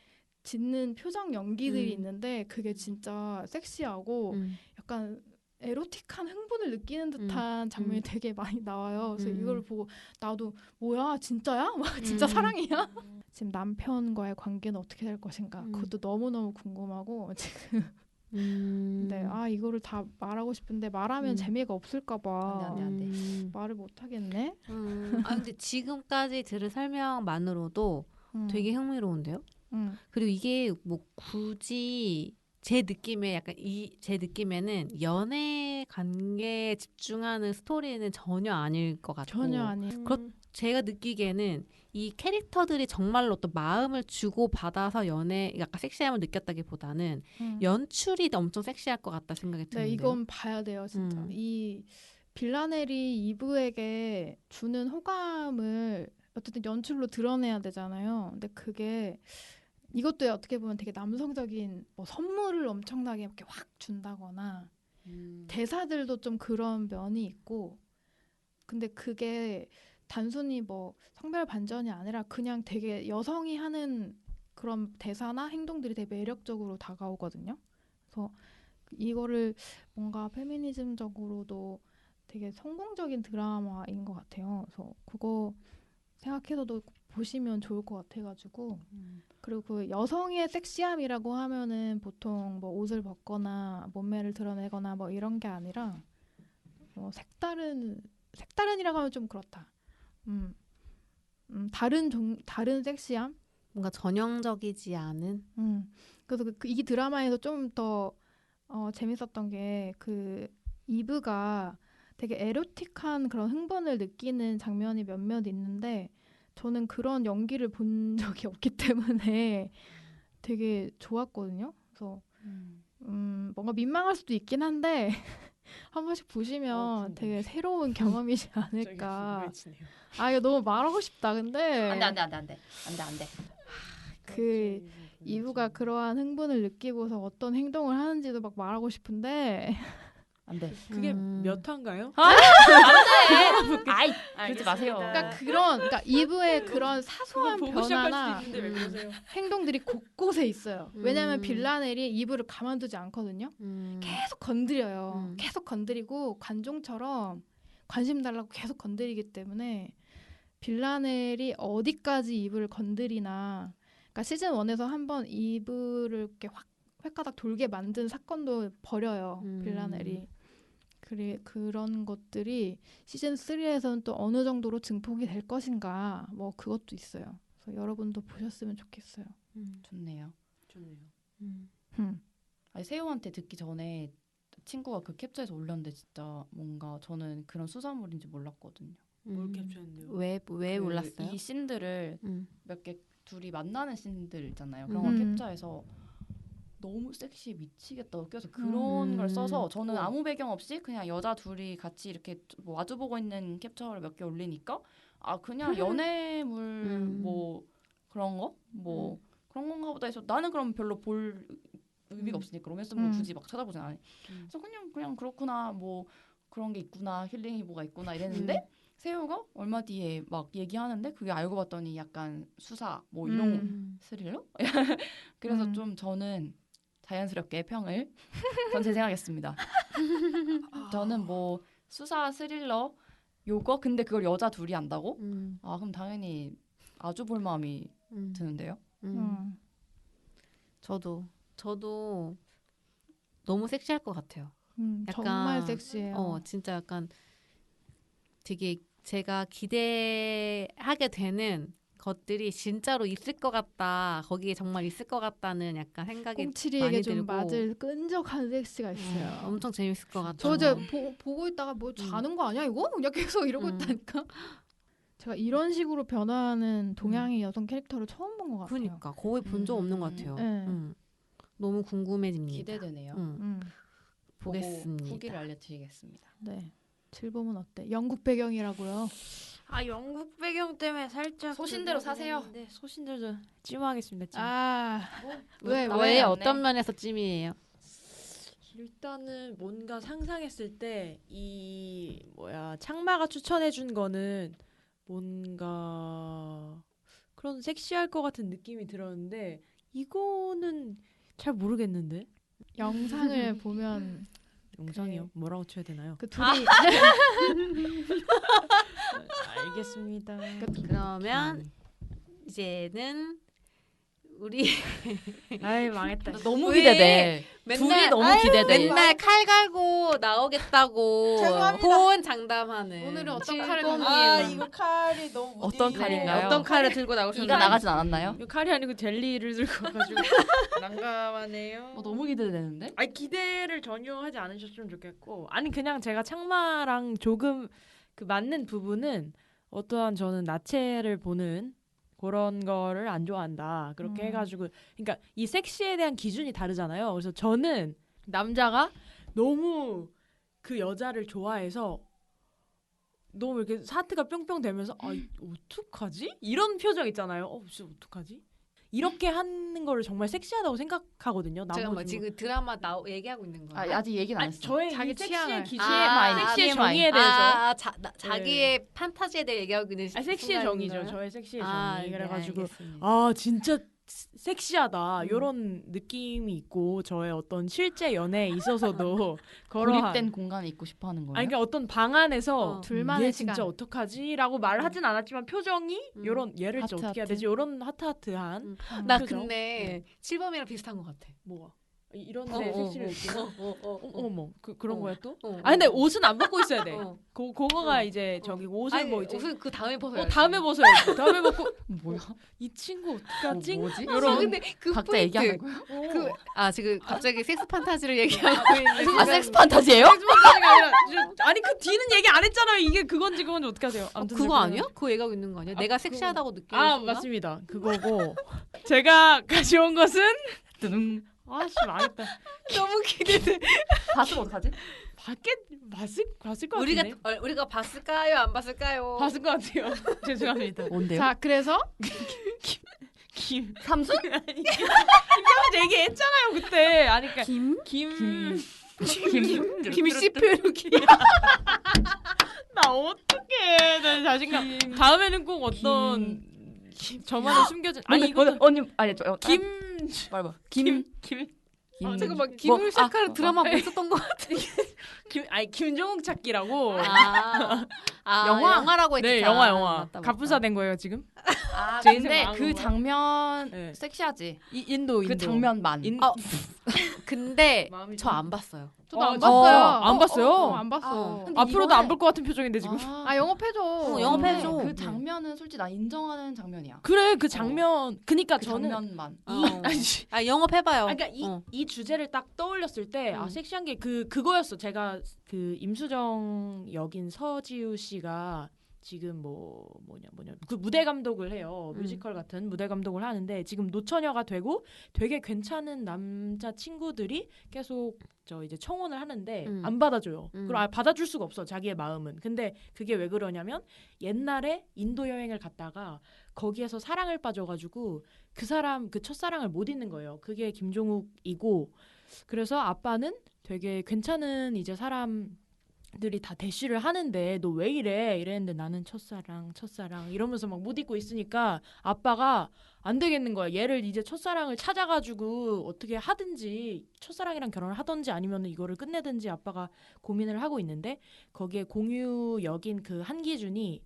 짓는 표정 연기들이 있는데 그게 진짜 섹시하고 약간 에로틱한 흥분을 느끼는 듯한 장면이 되게 많이 나와요. 그래서 이걸 보고 나도 뭐야 진짜야? 막 진짜 사랑이야? 지금 남편과의 관계는 어떻게 될 것인가? 그것도 너무너무 궁금하고 지금 근데 이거를 다 말하고 싶은데 말하면 재미가 없을까 봐 안 돼. 말을 못 하겠네. 근데 지금까지 들은 설명만으로도 되게 흥미로운데요? 그리고 이게 뭐 굳이 제 느낌에는 연애 관계에 집중하는 스토리는 전혀 아닐 것 같고 전혀 아니에요. 제가 느끼기에는 이 캐릭터들이 정말로 어떤 마음을 주고 받아서 약간 섹시함을 느꼈다기보다는 연출이 엄청 섹시할 것 같다 생각이 드는데요. 네, 이건 봐야 돼요, 진짜. 이 빌라넬이 이브에게 주는 호감을 어쨌든 연출로 드러내야 되잖아요. 근데 그게 이것도 어떻게 보면 되게 남성적인 뭐 선물을 엄청나게 이렇게 확 준다거나 대사들도 좀 그런 면이 있고 근데 그게 단순히 뭐 성별 반전이 아니라 그냥 되게 여성이 하는 그런 대사나 행동들이 되게 매력적으로 다가오거든요. 그래서 이거를 뭔가 페미니즘적으로도 되게 성공적인 드라마인 것 같아요. 그래서 그거 생각해서도 보시면 좋을 것 같아가지고 그리고 그 여성의 섹시함이라고 하면은 보통 뭐 옷을 벗거나 몸매를 드러내거나 뭐 이런 게 아니라 뭐 색다른이라고 하면 좀 그렇다. 다른 섹시함? 뭔가 전형적이지 않은. 그래서 이 드라마에서 좀 더 재밌었던 게 그 이브가 되게 에로틱한 그런 흥분을 느끼는 장면이 몇몇 있는데 저는 그런 연기를 본 적이 없기 때문에 되게 좋았거든요. 그래서 뭔가 민망할 수도 있긴 한데 한 번씩 보시면 궁금해. 되게 새로운 경험이지 않을까. 궁금해지네요. 아 이거 너무 말하고 싶다. 근데 안돼. 그 이브가 그러한 흥분을 느끼고서 어떤 행동을 하는지도 막 말하고 싶은데 안돼. 그게 몇 화인가요? 안돼. 아이 그러지 마세요. 그러니까 이브의 그런 사소한 보고 시작할 변화나 수도 있는데 왜 보세요? 행동들이 곳곳에 있어요. 왜냐하면 빌라넬이 이브를 가만두지 않거든요. 계속 건드려요. 계속 건드리고 관종처럼 관심 달라고 계속 건드리기 때문에 빌라넬이 어디까지 이브를 건드리나. 그러니까 시즌 1에서 한번 이브를 이렇게 확 획가닥 돌게 만든 사건도 벌여요. 빌라넬이. 그런 것들이 시즌 3에서는 또 어느 정도로 증폭이 될 것인가 뭐 그것도 있어요. 그래서 여러분도 보셨으면 좋겠어요. 좋네요. 좋네요. 아니 세호한테 듣기 전에 친구가 그 캡처해서 올렸는데 진짜 뭔가 저는 그런 수사물인지 몰랐거든요. 뭘 캡처했는데요? 왜 그 몰랐어요? 이 씬들을 몇 개 둘이 만나는 씬들 있잖아요. 그런 걸 음. 캡처해서 너무 섹시해 미치겠다 느껴서 그런 걸 써서 저는 아무 배경 없이 그냥 여자 둘이 같이 이렇게 뭐 마주보고 있는 캡처를 몇 개 올리니까 아 그냥 연애물 뭐 그런 거 뭐 그런 건가 보다 해서 나는 그럼 별로 볼 의미가 없으니까 로맨스물 굳이 막 찾아보진 않아요. 그래서 그냥 그렇구나 뭐 그런 게 있구나 힐링이 뭐가 있구나 이랬는데 세호가 얼마 뒤에 막 얘기하는데 그게 알고 봤더니 약간 수사 뭐 이런 스릴러? 그래서 좀 저는 자연스럽게 평을 전재생하겠습니다. 저는 뭐 수사 스릴러 요거 근데 그걸 여자 둘이 한다고? 아 그럼 당연히 아주 볼 마음이 드는데요. 저도 너무 섹시할 것 같아요. 약간, 정말 섹시해요. 진짜 약간 되게 제가 기대하게 되는 것들이 진짜로 있을 것 같다. 거기에 정말 있을 것 같다는 약간 생각이 꽁치리에게 많이 좀 들고 맞을 끈적한 섹시가 있어요. 엄청 재밌을 것 같아요. 저 이제 보고 있다가 뭐 자는 거 아니야 이거? 그냥 계속 이러고 있다니까. 제가 이런 식으로 변화하는 동양의 여성 캐릭터를 처음 본 것 같아요. 그러니까 거의 본 적 없는 것 같아요. 네. 너무 궁금해집니다. 기대되네요. 보겠습니다. 보고 후기를 알려드리겠습니다. 네. 칠봄은 어때? 영국 배경이라고요. 아 영국 배경 때문에 살짝 소신대로 사세요. 네 소신대로 찜하겠습니다. 찜. 왜 어떤 면에서 찜이에요? 일단은 뭔가 상상했을 때 이 창마가 추천해준 거는 뭔가 그런 섹시할 것 같은 느낌이 들었는데 이거는 잘 모르겠는데 영상을 보면 영상이요? 뭐라고 쳐야 되나요? 그 둘이 알겠습니다. 그러면 이제는 우리 아이 망했다. 너무 왜? 기대돼. 둘이 너무 기대돼. 맨날 칼 갈고 나오겠다고 죄송합니다. 호언장담하는 오늘은 어떤 칼을 칠곰이에요. 아 이거 칼이 너무 어떤 무디네. 칼인가요? 어떤 칼을 들고 나오셨나요? 이가 나가진 않았나요? 이거 칼이 아니고 젤리를 들고 와가지고 난감하네요. 너무 기대되는데? 아니 기대를 전혀 하지 않으셨으면 좋겠고 아니 그냥 제가 창마랑 조금 그 맞는 부분은 어떠한 저는 나체를 보는 그런 거를 안 좋아한다. 그렇게 해가지고 그러니까 이 섹시에 대한 기준이 다르잖아요. 그래서 저는 남자가 너무 그 여자를 좋아해서 너무 이렇게 하트가 뿅뿅 되면서 아 어떡하지? 이런 표정 있잖아요. 진짜 어떡하지? 이렇게 하는 거를 정말 섹시하다고 생각하거든요. 잠깐만 지금 드라마 얘기하고 있는 거예요? 아직 얘기는 안 했어. 저의 자기 이 섹시의 취향을. 기준, TMI. 섹시의 정의에 대해서 자기의 판타지에 대해 얘기하고 있는 섹시의 정의죠. 순간인가요? 저의 섹시의 정의. 네, 그래가지고 알겠습니다. 진짜 섹시하다 이런 느낌이 있고 저의 어떤 실제 연애에 있어서도 고립된 공간에 있고 싶어하는 거예요. 아니 그러니까 어떤 방 안에서 둘만의 얘 진짜 시간. 어떡하지라고 말하진 않았지만 표정이 요런 얘를 진짜 하트, 어떻게 해야 하트. 되지? 요런 하트하트한 나 표정? 근데 칠범이랑 비슷한 것 같아. 뭐가 이런 데 섹시를 느끼는 어머 그런 어. 거야 또? 어, 아 근데 옷은 안 벗고 있어야 돼. 어. 그거가 이제 저기 옷을 아니, 뭐 이제 옷은 그 다음에 벗어야지. 다음에 벗어야지. 다음에 벗고 뭐야? 이 친구 어떡하지? 뭐지? 아, 근데 그 각자 포인트. 얘기하는 거야? 지금 갑자기 섹스 판타지를 얘기하고 있는 아 섹스 판타지예요? 아니 그 뒤는 얘기 안 했잖아요. 이게 그건지 어떡하세요? 아무튼 그거 제가- 아니야? 그거 얘기하고 있는 거 아니야? 내가 섹시하다고 느끼는 아 순간? 맞습니다. 그거고 제가 가져온 것은 드둥. 아씨 망했다. 너무 기대돼. 봤으면 어떡하지? 봤을 것 같은데. 우리가 봤을까요? 안 봤을까요? 봤을 것 같아요. 죄송합니다. 뭔데요? 자, 그래서 삼순? 김삼순 얘기했잖아요 그때. 아니 그러니까 김씨표룩이 나 어떡해. 나 자신감. 다음에는 꼭 어떤 저만의 숨겨진 언니 아니 저 말봐 잠깐만 김울샤카를 드라마 봤었던 것 같아. 김종욱 찾기라고. 영화라고 했지. 네, 영화. 맞다. 갑분사 된 거예요 지금? 아 제 근데 인생 그 망한 장면 네. 섹시하지. 인도. 그 장면만. 근데 마음이 저 안 봤어요. 저도 안 진짜? 봤어요. 안 봤어요? 안 봤어. 근데 앞으로도 안 볼 것 같은 표정인데 지금. 영업해줘. 영업해줘. 그 네. 장면은 솔직히 나 인정하는 장면이야. 그래 그 장면. 그니까 그 저는 장면만. 영업해봐요. 그러니까 이 주제를 딱 떠올렸을 때 섹시한 게 그거였어. 제가 그 임수정 역인 서지우 씨가 지금 뭐냐 그 무대 감독을 해요. 뮤지컬 같은 무대 감독을 하는데 지금 노처녀가 되고 되게 괜찮은 남자 친구들이 계속 저 이제 청혼을 하는데 안 받아줘요. 그럼 받아줄 수가 없어 자기의 마음은. 근데 그게 왜 그러냐면 옛날에 인도 여행을 갔다가 거기에서 사랑을 빠져가지고 그 첫사랑을 못 잊는 거예요. 그게 김종욱이고 그래서 아빠는 되게 괜찮은 이제 사람들이 다 대시를 하는데 너 왜 이래 이랬는데 나는 첫사랑 이러면서 막 못 잊고 있으니까 아빠가 안 되겠는 거야. 얘를 이제 첫사랑을 찾아가지고 어떻게 하든지 첫사랑이랑 결혼을 하든지 아니면 이거를 끝내든지 아빠가 고민을 하고 있는데 거기에 공유 역인 그 한기준이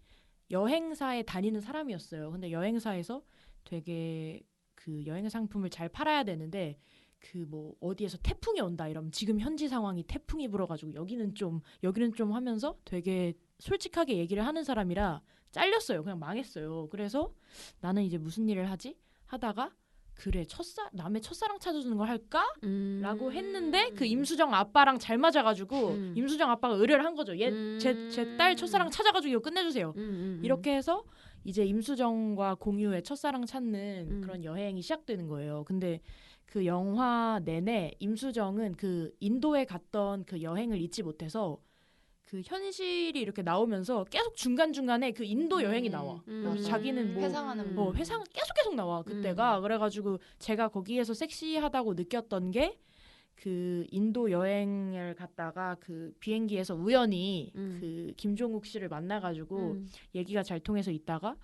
여행사에 다니는 사람이었어요. 근데 여행사에서 되게 그 여행 상품을 잘 팔아야 되는데 그 뭐 어디에서 태풍이 온다 이러면 지금 현지 상황이 태풍이 불어가지고 여기는 좀 하면서 되게 솔직하게 얘기를 하는 사람이라 잘렸어요. 그냥 망했어요. 그래서 나는 이제 무슨 일을 하지? 하다가 그래 남의 첫사랑 찾아주는 걸 할까? 라고 했는데 그 임수정 아빠랑 잘 맞아가지고 임수정 아빠가 의뢰를 한 거죠. 제 딸 첫사랑 찾아가지고 이거 끝내주세요. 이렇게 해서 이제 임수정과 공유의 첫사랑 찾는 그런 여행이 시작되는 거예요. 근데 그 영화 내내 임수정은 그 인도에 갔던 그 여행을 잊지 못해서 그 현실이 이렇게 나오면서 계속 중간중간에 그 인도 여행이 나와. 그래서 자기는 회상하는 회상 계속 나와 그때가. 그래가지고 제가 거기에서 섹시하다고 느꼈던 게 그 인도 여행을 갔다가 그 비행기에서 우연히 그 김종욱 씨를 만나가지고 얘기가 잘 통해서 있다가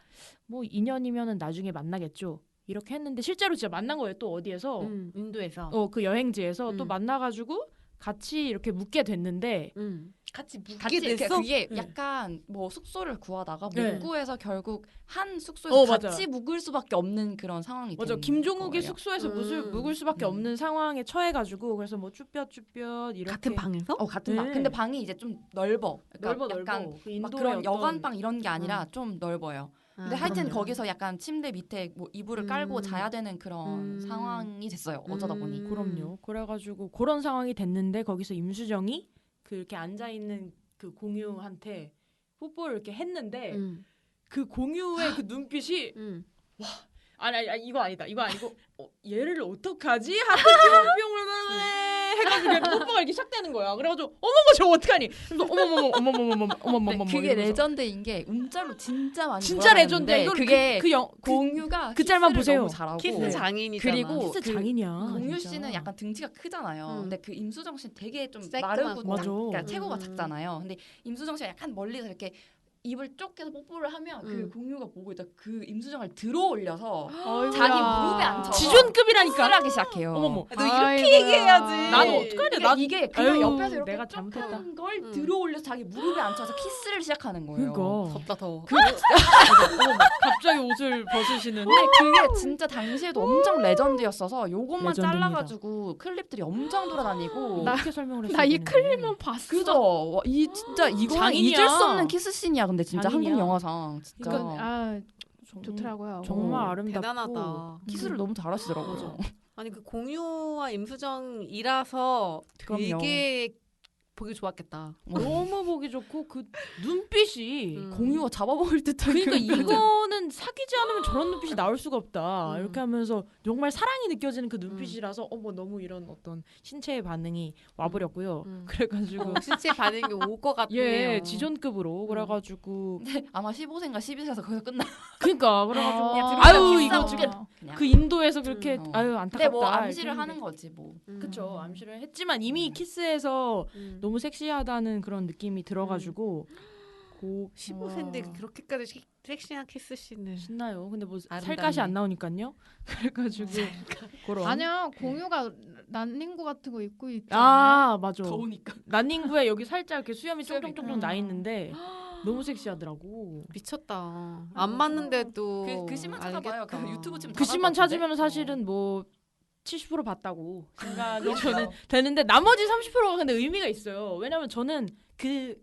뭐 인연이면은 나중에 만나겠죠. 이렇게 했는데 실제로 진짜 만난 거예요. 또 어디에서 인도에서 그 여행지에서 또 만나가지고 같이 이렇게 묵게 됐는데 같이 묵게 같이 됐어? 그게 네. 약간 뭐 숙소를 구하다가 못 네. 구해서 결국 한 숙소에서 맞아. 같이 묵을 수밖에 없는 그런 상황이 맞아. 된 김종욱이 거예요. 숙소에서 묵을 수밖에 없는 상황에 처해가지고 그래서 뭐 쭈뼛쭈뼛 이렇게 같은 방에서? 같은 방. 네. 근데 방이 이제 좀 넓어. 넓어. 약간 그 막 인도의 그런 어떤 여관방 이런 게 아니라 좀 넓어요. 근데 하여튼 그럼요. 거기서 약간 침대 밑에 뭐 이불을 깔고 자야 되는 그런 상황이 됐어요. 어쩌다 보니. 그럼요. 그래가지고 그런 상황이 됐는데 거기서 임수정이 그 이렇게 앉아 있는 그 공유한테 뽀뽀를 이렇게 했는데 그 공유의 그 눈빛이 아니 이거 아니다. 이거 아니고 얘를 어떡하지? 하트병을 해가지고 뽀뽀가 이렇게 시작되는 거야. 그래가지고 어머머 저거 어떡하니? 그래서 어머머머 그게 레전드인 게 문자로 진짜 많이 진짜 레전드야. 이거 그게 그 공유가 그 짤만 키스를 보세요. 너무 잘하고 키스 장인이잖아. 그리고 키스 장인이야. 공유 진짜. 씨는 약간 등치가 크잖아요. 근데 그 임수정 씨는 되게 좀 새까맣고. 마르고 맞아. 그러니까 체구가 작잖아요. 근데 임수정 씨가 약간 멀리서 이렇게 입을 쭉 해서 뽀뽀를 하면 그 공유가 보고 있다 그 임수정을 들어올려서 자기 무릎에 앉혀서 지존급이라니까. 키스하기 시작해요. 어머머. 너 이렇게 얘기해야지. 나는 어떡하냐. 그러니까 이게 그냥 아유, 옆에서 이렇게 내가 쭉 잘못했다. 하는 걸 들어올려서 자기 무릎에 앉혀서 키스를 시작하는 거예요. 그러니까 덥다 더워. 갑자기 옷을 벗으시는. 근데 그게 진짜 당시에도 엄청 레전드였어서 요것만 레전드입니다. 잘라가지고 클립들이 엄청 돌아다니고 어떻게 설명을 했어? 나 이 클립만 봤어. 그죠? 와, 이 진짜 이거 장인이야. 잊을 수 없는 키스씬이야. 근데 진짜 장인이야. 한국 영화상 진짜 이건 좋더라고요. 정말 아름답고 대단하다. 키스를 너무 잘하시더라고요. 아니 그 공유와 임수정이라서 되게 보기 좋았겠다. 너무 보기 좋고 그 눈빛이 공유가 잡아먹을 듯한. 그러니까 이거는 사귀지 않으면 저런 눈빛이 나올 수가 없다. 음. 이렇게 하면서 정말 사랑이 느껴지는 그 눈빛이라서 뭐 너무 이런 어떤 신체의 반응이 와버렸고요. 그래가지고 신체 반응이 올 것 같네요. 예, 지존급으로 그래가지고 근데 아마 15세인가 12세에서 거기서 끝나. 그러니까 그래가지고 그냥 아유 들어가서 이거 싸우고 지금 그냥. 그 인도에서 그렇게 아유 안타깝다. 근데 뭐 암시를 이렇게 하는 거지 뭐. 그쵸 암시를 했지만 이미 키스해서 너무 섹시하다는 그런 느낌이 들어가지고 15세인데 그렇게까지 섹시한 키스씬을 신나요. 근데 뭐 아름답네. 살갗이 안 나오니까요. 그래가지고 그런 아니야 공유가 난닝구 같은 거 입고 있지. 아 맞아. 더우니까. 난닝구에 여기 살짝 이렇게 수염이 수염이 쫑쫑쫑쫑 나 있는데 너무 섹시하더라고. 미쳤다. 안 맞는데도 그 씬만 찾아봐요. 알겠다. 그 유튜브 치면 그 씬만 찾으면 사실은 뭐 70% 봤다고 생각이 저는 되는데 나머지 30%가 근데 의미가 있어요. 왜냐면 저는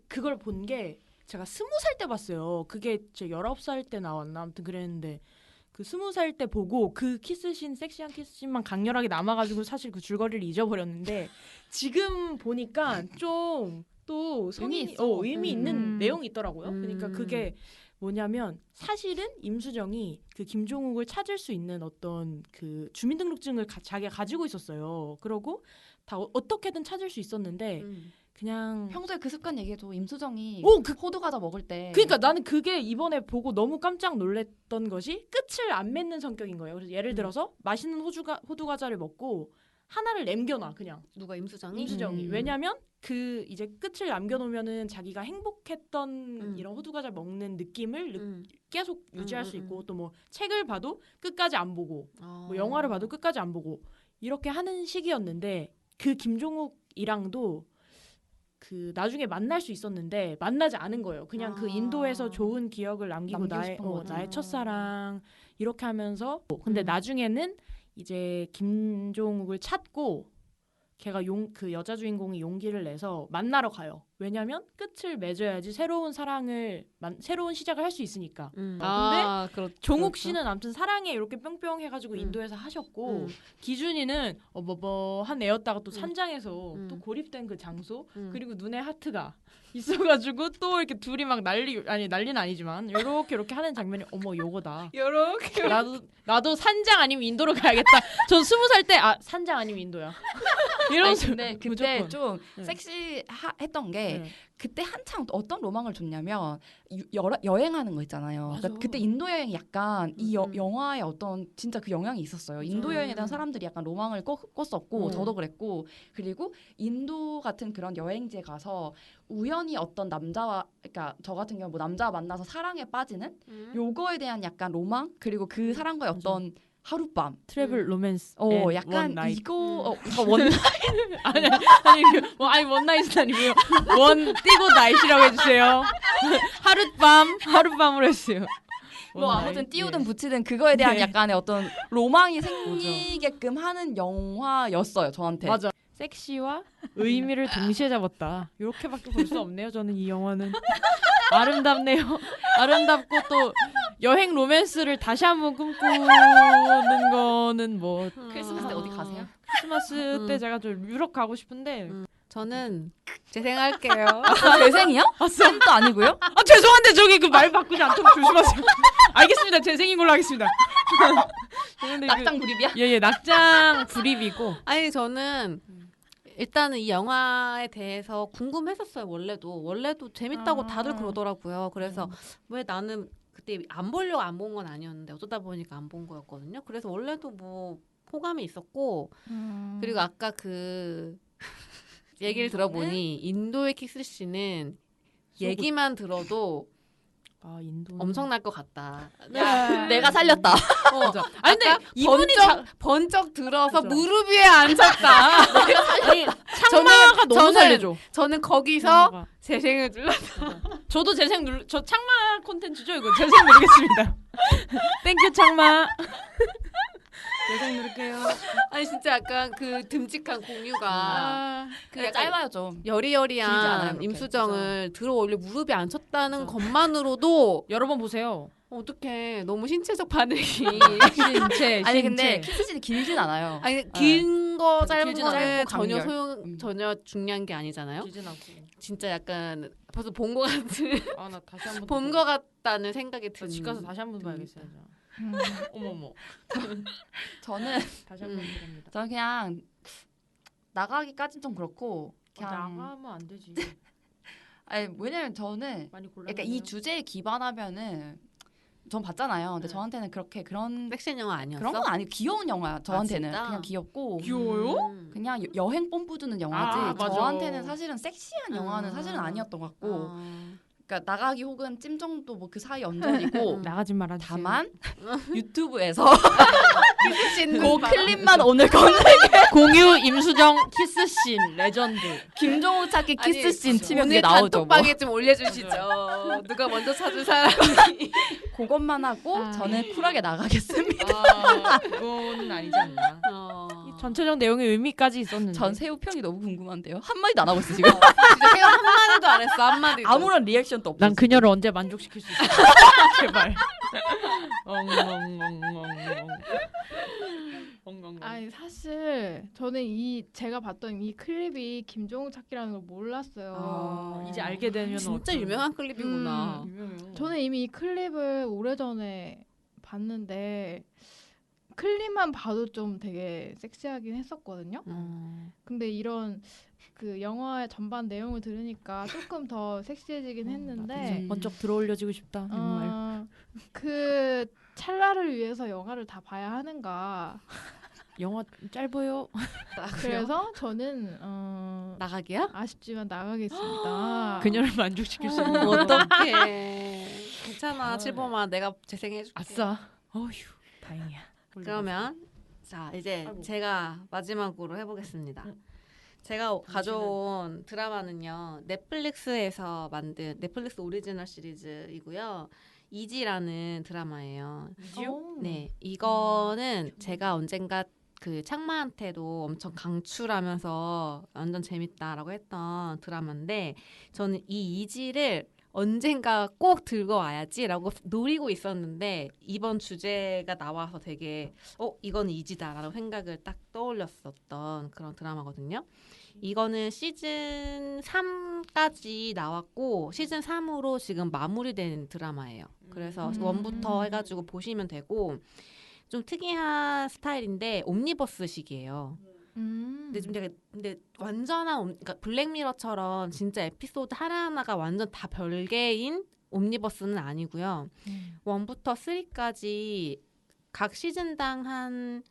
그걸 본 게 제가 20살 때 봤어요. 그게 제 19살 때 나왔나 아무튼 그랬는데 그 20살 때 보고 그 키스씬 섹시한 키스씬만 강렬하게 남아가지고 사실 그 줄거리를 잊어버렸는데 지금 보니까 좀 또 의미 있는 내용이 있더라고요. 그러니까 그게 뭐냐면 사실은 임수정이 그 김종욱을 찾을 수 있는 어떤 그 주민등록증을 자기가 가지고 있었어요. 그러고 다 어떻게든 찾을 수 있었는데 그냥 평소에 그 습관 얘기해도 임수정이 그 호두 과자 먹을 때. 그러니까 나는 그게 이번에 보고 너무 깜짝 놀랐던 것이 끝을 안 맺는 성격인 거예요. 그래서 예를 들어서 맛있는 호두 과자를 먹고 하나를 남겨놔 그냥 누가 임수정이? 임수정이 왜냐면 그 이제 끝을 남겨놓으면은 자기가 행복했던 이런 호두 과자 먹는 느낌을 계속 유지할 수 있고 또 뭐 책을 봐도 끝까지 안 보고 뭐 영화를 봐도 끝까지 안 보고 이렇게 하는 시기였는데 그 김종욱이랑도 그 나중에 만날 수 있었는데 만나지 않은 거예요. 그냥 그 인도에서 좋은 기억을 남기고 나의 첫사랑 이렇게 하면서 근데 나중에는 이제 김종욱을 찾고 걔가 그 여자 주인공이 용기를 내서 만나러 가요. 왜냐면 끝을 맺어야지 새로운 시작을 할 수 있으니까. 근데 종욱 씨는 아무튼 사랑에 이렇게 뿅뿅 해가지고 인도에서 하셨고 기준이는 한 애였다가 또 산장에서 또 고립된 그 장소 그리고 눈에 하트가 있어가지고 또 이렇게 둘이 막 난리는 아니지만 이렇게 하는 장면이 어머 요거다. 요렇게 나도 산장 아니면 인도로 가야겠다. 전 20살 때 산장 아니면 인도야. 이러면서 근데 그때 무조건. 좀 섹시했던 게 그때 한창 어떤 로망을 줬냐면 여행하는 거 있잖아요. 그러니까 그때 인도 여행이 약간 이 영화에 어떤 진짜 그 영향이 있었어요. 인도 여행에 대한 사람들이 약간 로망을 꿨었고 저도 그랬고 그리고 인도 같은 그런 여행지에 가서 우연히 어떤 남자와 그러니까 저 같은 경우 뭐 남자와 만나서 사랑에 빠지는 요거에 대한 약간 로망 그리고 그 사람과의 어떤 하룻밤 트래블 로맨스 약간 원나잇. 이거 원나잇 아니 원나잇은 아니고요. 띄고 나잇이라고 해주세요. 하룻밤으로 했어요. 뭐 아무튼 띄우든 붙이든 그거에 대한 네. 약간의 어떤 로망이 생기게끔 하는 영화였어요 저한테. 맞아. 섹시와 의미를 동시에 잡았다. 이렇게밖에 볼 수 없네요. 저는 이 영화는 아름답네요. 아름답고 또 여행 로맨스를 다시 한번 꿈꾸는 거는 뭐 크리스마스 때 어디 가세요? 크리스마스 때 제가 좀 유럽 가고 싶은데 저는 재생할게요. 재생이요? 쌤도 아니고요? 죄송한데 저기 그 말 바꾸지 않도록 조심하세요. 알겠습니다. 재생인 걸로 하겠습니다. 낙장 불입이야? 예, 낙장 불입이고. 아니 저는 일단은 이 영화에 대해서 궁금했었어요. 원래도 재밌다고 다들 그러더라고요. 그래서 왜 나는 그때 안 보려고 안 본 건 아니었는데 어쩌다 보니까 안 본 거였거든요. 그래서 원래도 뭐 호감이 있었고 그리고 아까 그 얘기를 들어보니 인도의 키스씬은 얘기만 들어도 인도 엄청날 것 같다. 야, 내가 살렸다. 아니 근데 이분이 번쩍 들어서 무릎 위에 앉았다. 아니 창마가 너무 살려줘. 저는 거기서 재생을 눌렀어요. 저도 저 창마 콘텐츠죠 이거 재생 누르겠습니다. 땡큐 창마. 재생 누를게요. 아니 진짜 약간 그 듬직한 공유가 그 약간 짧아요 좀. 길지 않아요, 여리여리한 그렇게. 임수정을 들어 올려 무릎에 앉혔다는 것만으로도 여러 번 보세요. 어떡해. 너무 신체적 반응이. 신체. 아니 근데 키스씬이 길진 않아요. 아니 긴 거 짧은 길진 거는 않고 전혀 강렬. 전혀 중요한 게 아니잖아요. 길진 않고. 진짜 약간 벌써 본 거 같은 나 다시 한번 본 거 같다는 생각이 드는. 집 가서 다시 한번 봐야겠어요. 어머머. 저는 다시 한번 보랍니다. 저는 그냥 나가기까진 좀 그렇고 그냥 나가면 안 되지. 아니 왜냐면 저는 많이 곤란해요. 약간 이 주제에 기반하면은 전 봤잖아요. 근데 저한테는 그렇게 그런 섹시한 영화 아니었어? 그런 건 아니고 귀여운 영화야. 저한테는 진짜? 그냥 귀엽고 귀여워요? 그냥 여행 뽐뿌 주는 영화지. 맞아. 저한테는 사실은 섹시한 영화는 사실은 아니었던 것 같고 어. 그러니까 나가기 혹은 찜 정도 뭐 그 사이 언저리고 나가지 말아주세요. 다만 유튜브에서 그 그 클립만 오늘 건네 공유 임수정 키스씬 레전드. 김종욱 찾기 아니, 키스씬 치면 오늘 그게 나오죠. 뭐. 단톡방에 좀 올려주시죠. 누가 먼저 찾은 사람이. 그것만 하고 아. 저는 쿨하게 나가겠습니다. 그거는 아니지 않나. 어. 전체적 내용의 의미까지 있었는데. 전 새우 평이 너무 궁금한데요. 한 마디도 안 하고 있어 지금. 진짜 제가 한마디도 안 했어. 한마디도. 아무런 리액션도 없어. 난 그녀를 언제 만족시킬 수 있을까? 제발. 엉엉엉엉엉. 엉엉엉. 아니 사실 저는 제가 봤던 이 클립이 김종욱 찾기라는 걸 몰랐어요. 이제 알게 되면 진짜 어떤- 유명한 클립이구나. 유명해요. 저는 이미 이 클립을 오래전에 봤는데 클립만 봐도 좀 되게 섹시하긴 했었거든요. 근데 이런 그 영화의 전반 내용을 들으니까 조금 더 섹시해지긴 했는데 번쩍 들어올려지고 싶다. 정말. 그 찰나를 위해서 영화를 다 봐야 하는가. 영화 짧아요. 그래서 저는 나가기야? 아쉽지만 나가겠습니다. 그녀를 만족시킬 수 있는 거. 어떡해. 괜찮아. 칠보마 내가 재생해줄게. 아싸. 어휴, 다행이야. 그러면 자 이제 아이고. 제가 마지막으로 해보겠습니다. 제가 가져온 드라마는요. 넷플릭스에서 만든 넷플릭스 오리지널 시리즈이고요. 이지라는 드라마예요. 네, 이거는 제가 언젠가 그 창마한테도 엄청 강추하면서 완전 재밌다라고 했던 드라마인데 저는 이 이지를 언젠가 꼭 들고 와야지라고 노리고 있었는데 이번 주제가 나와서 되게 이건 이지다라고 생각을 딱 떠올렸었던 그런 드라마거든요. 이거는 시즌 3까지 나왔고 시즌 3으로 지금 마무리된 드라마예요. 그래서 원부터 해가지고 보시면 되고 좀 특이한 스타일인데 옴니버스식이에요. 근데 완전한 그러니까 블랙미러처럼 진짜 에피소드 하나하나가 완전 다 별개인 옴니버스는 아니고요. 1부터 3까지 각 시즌당 한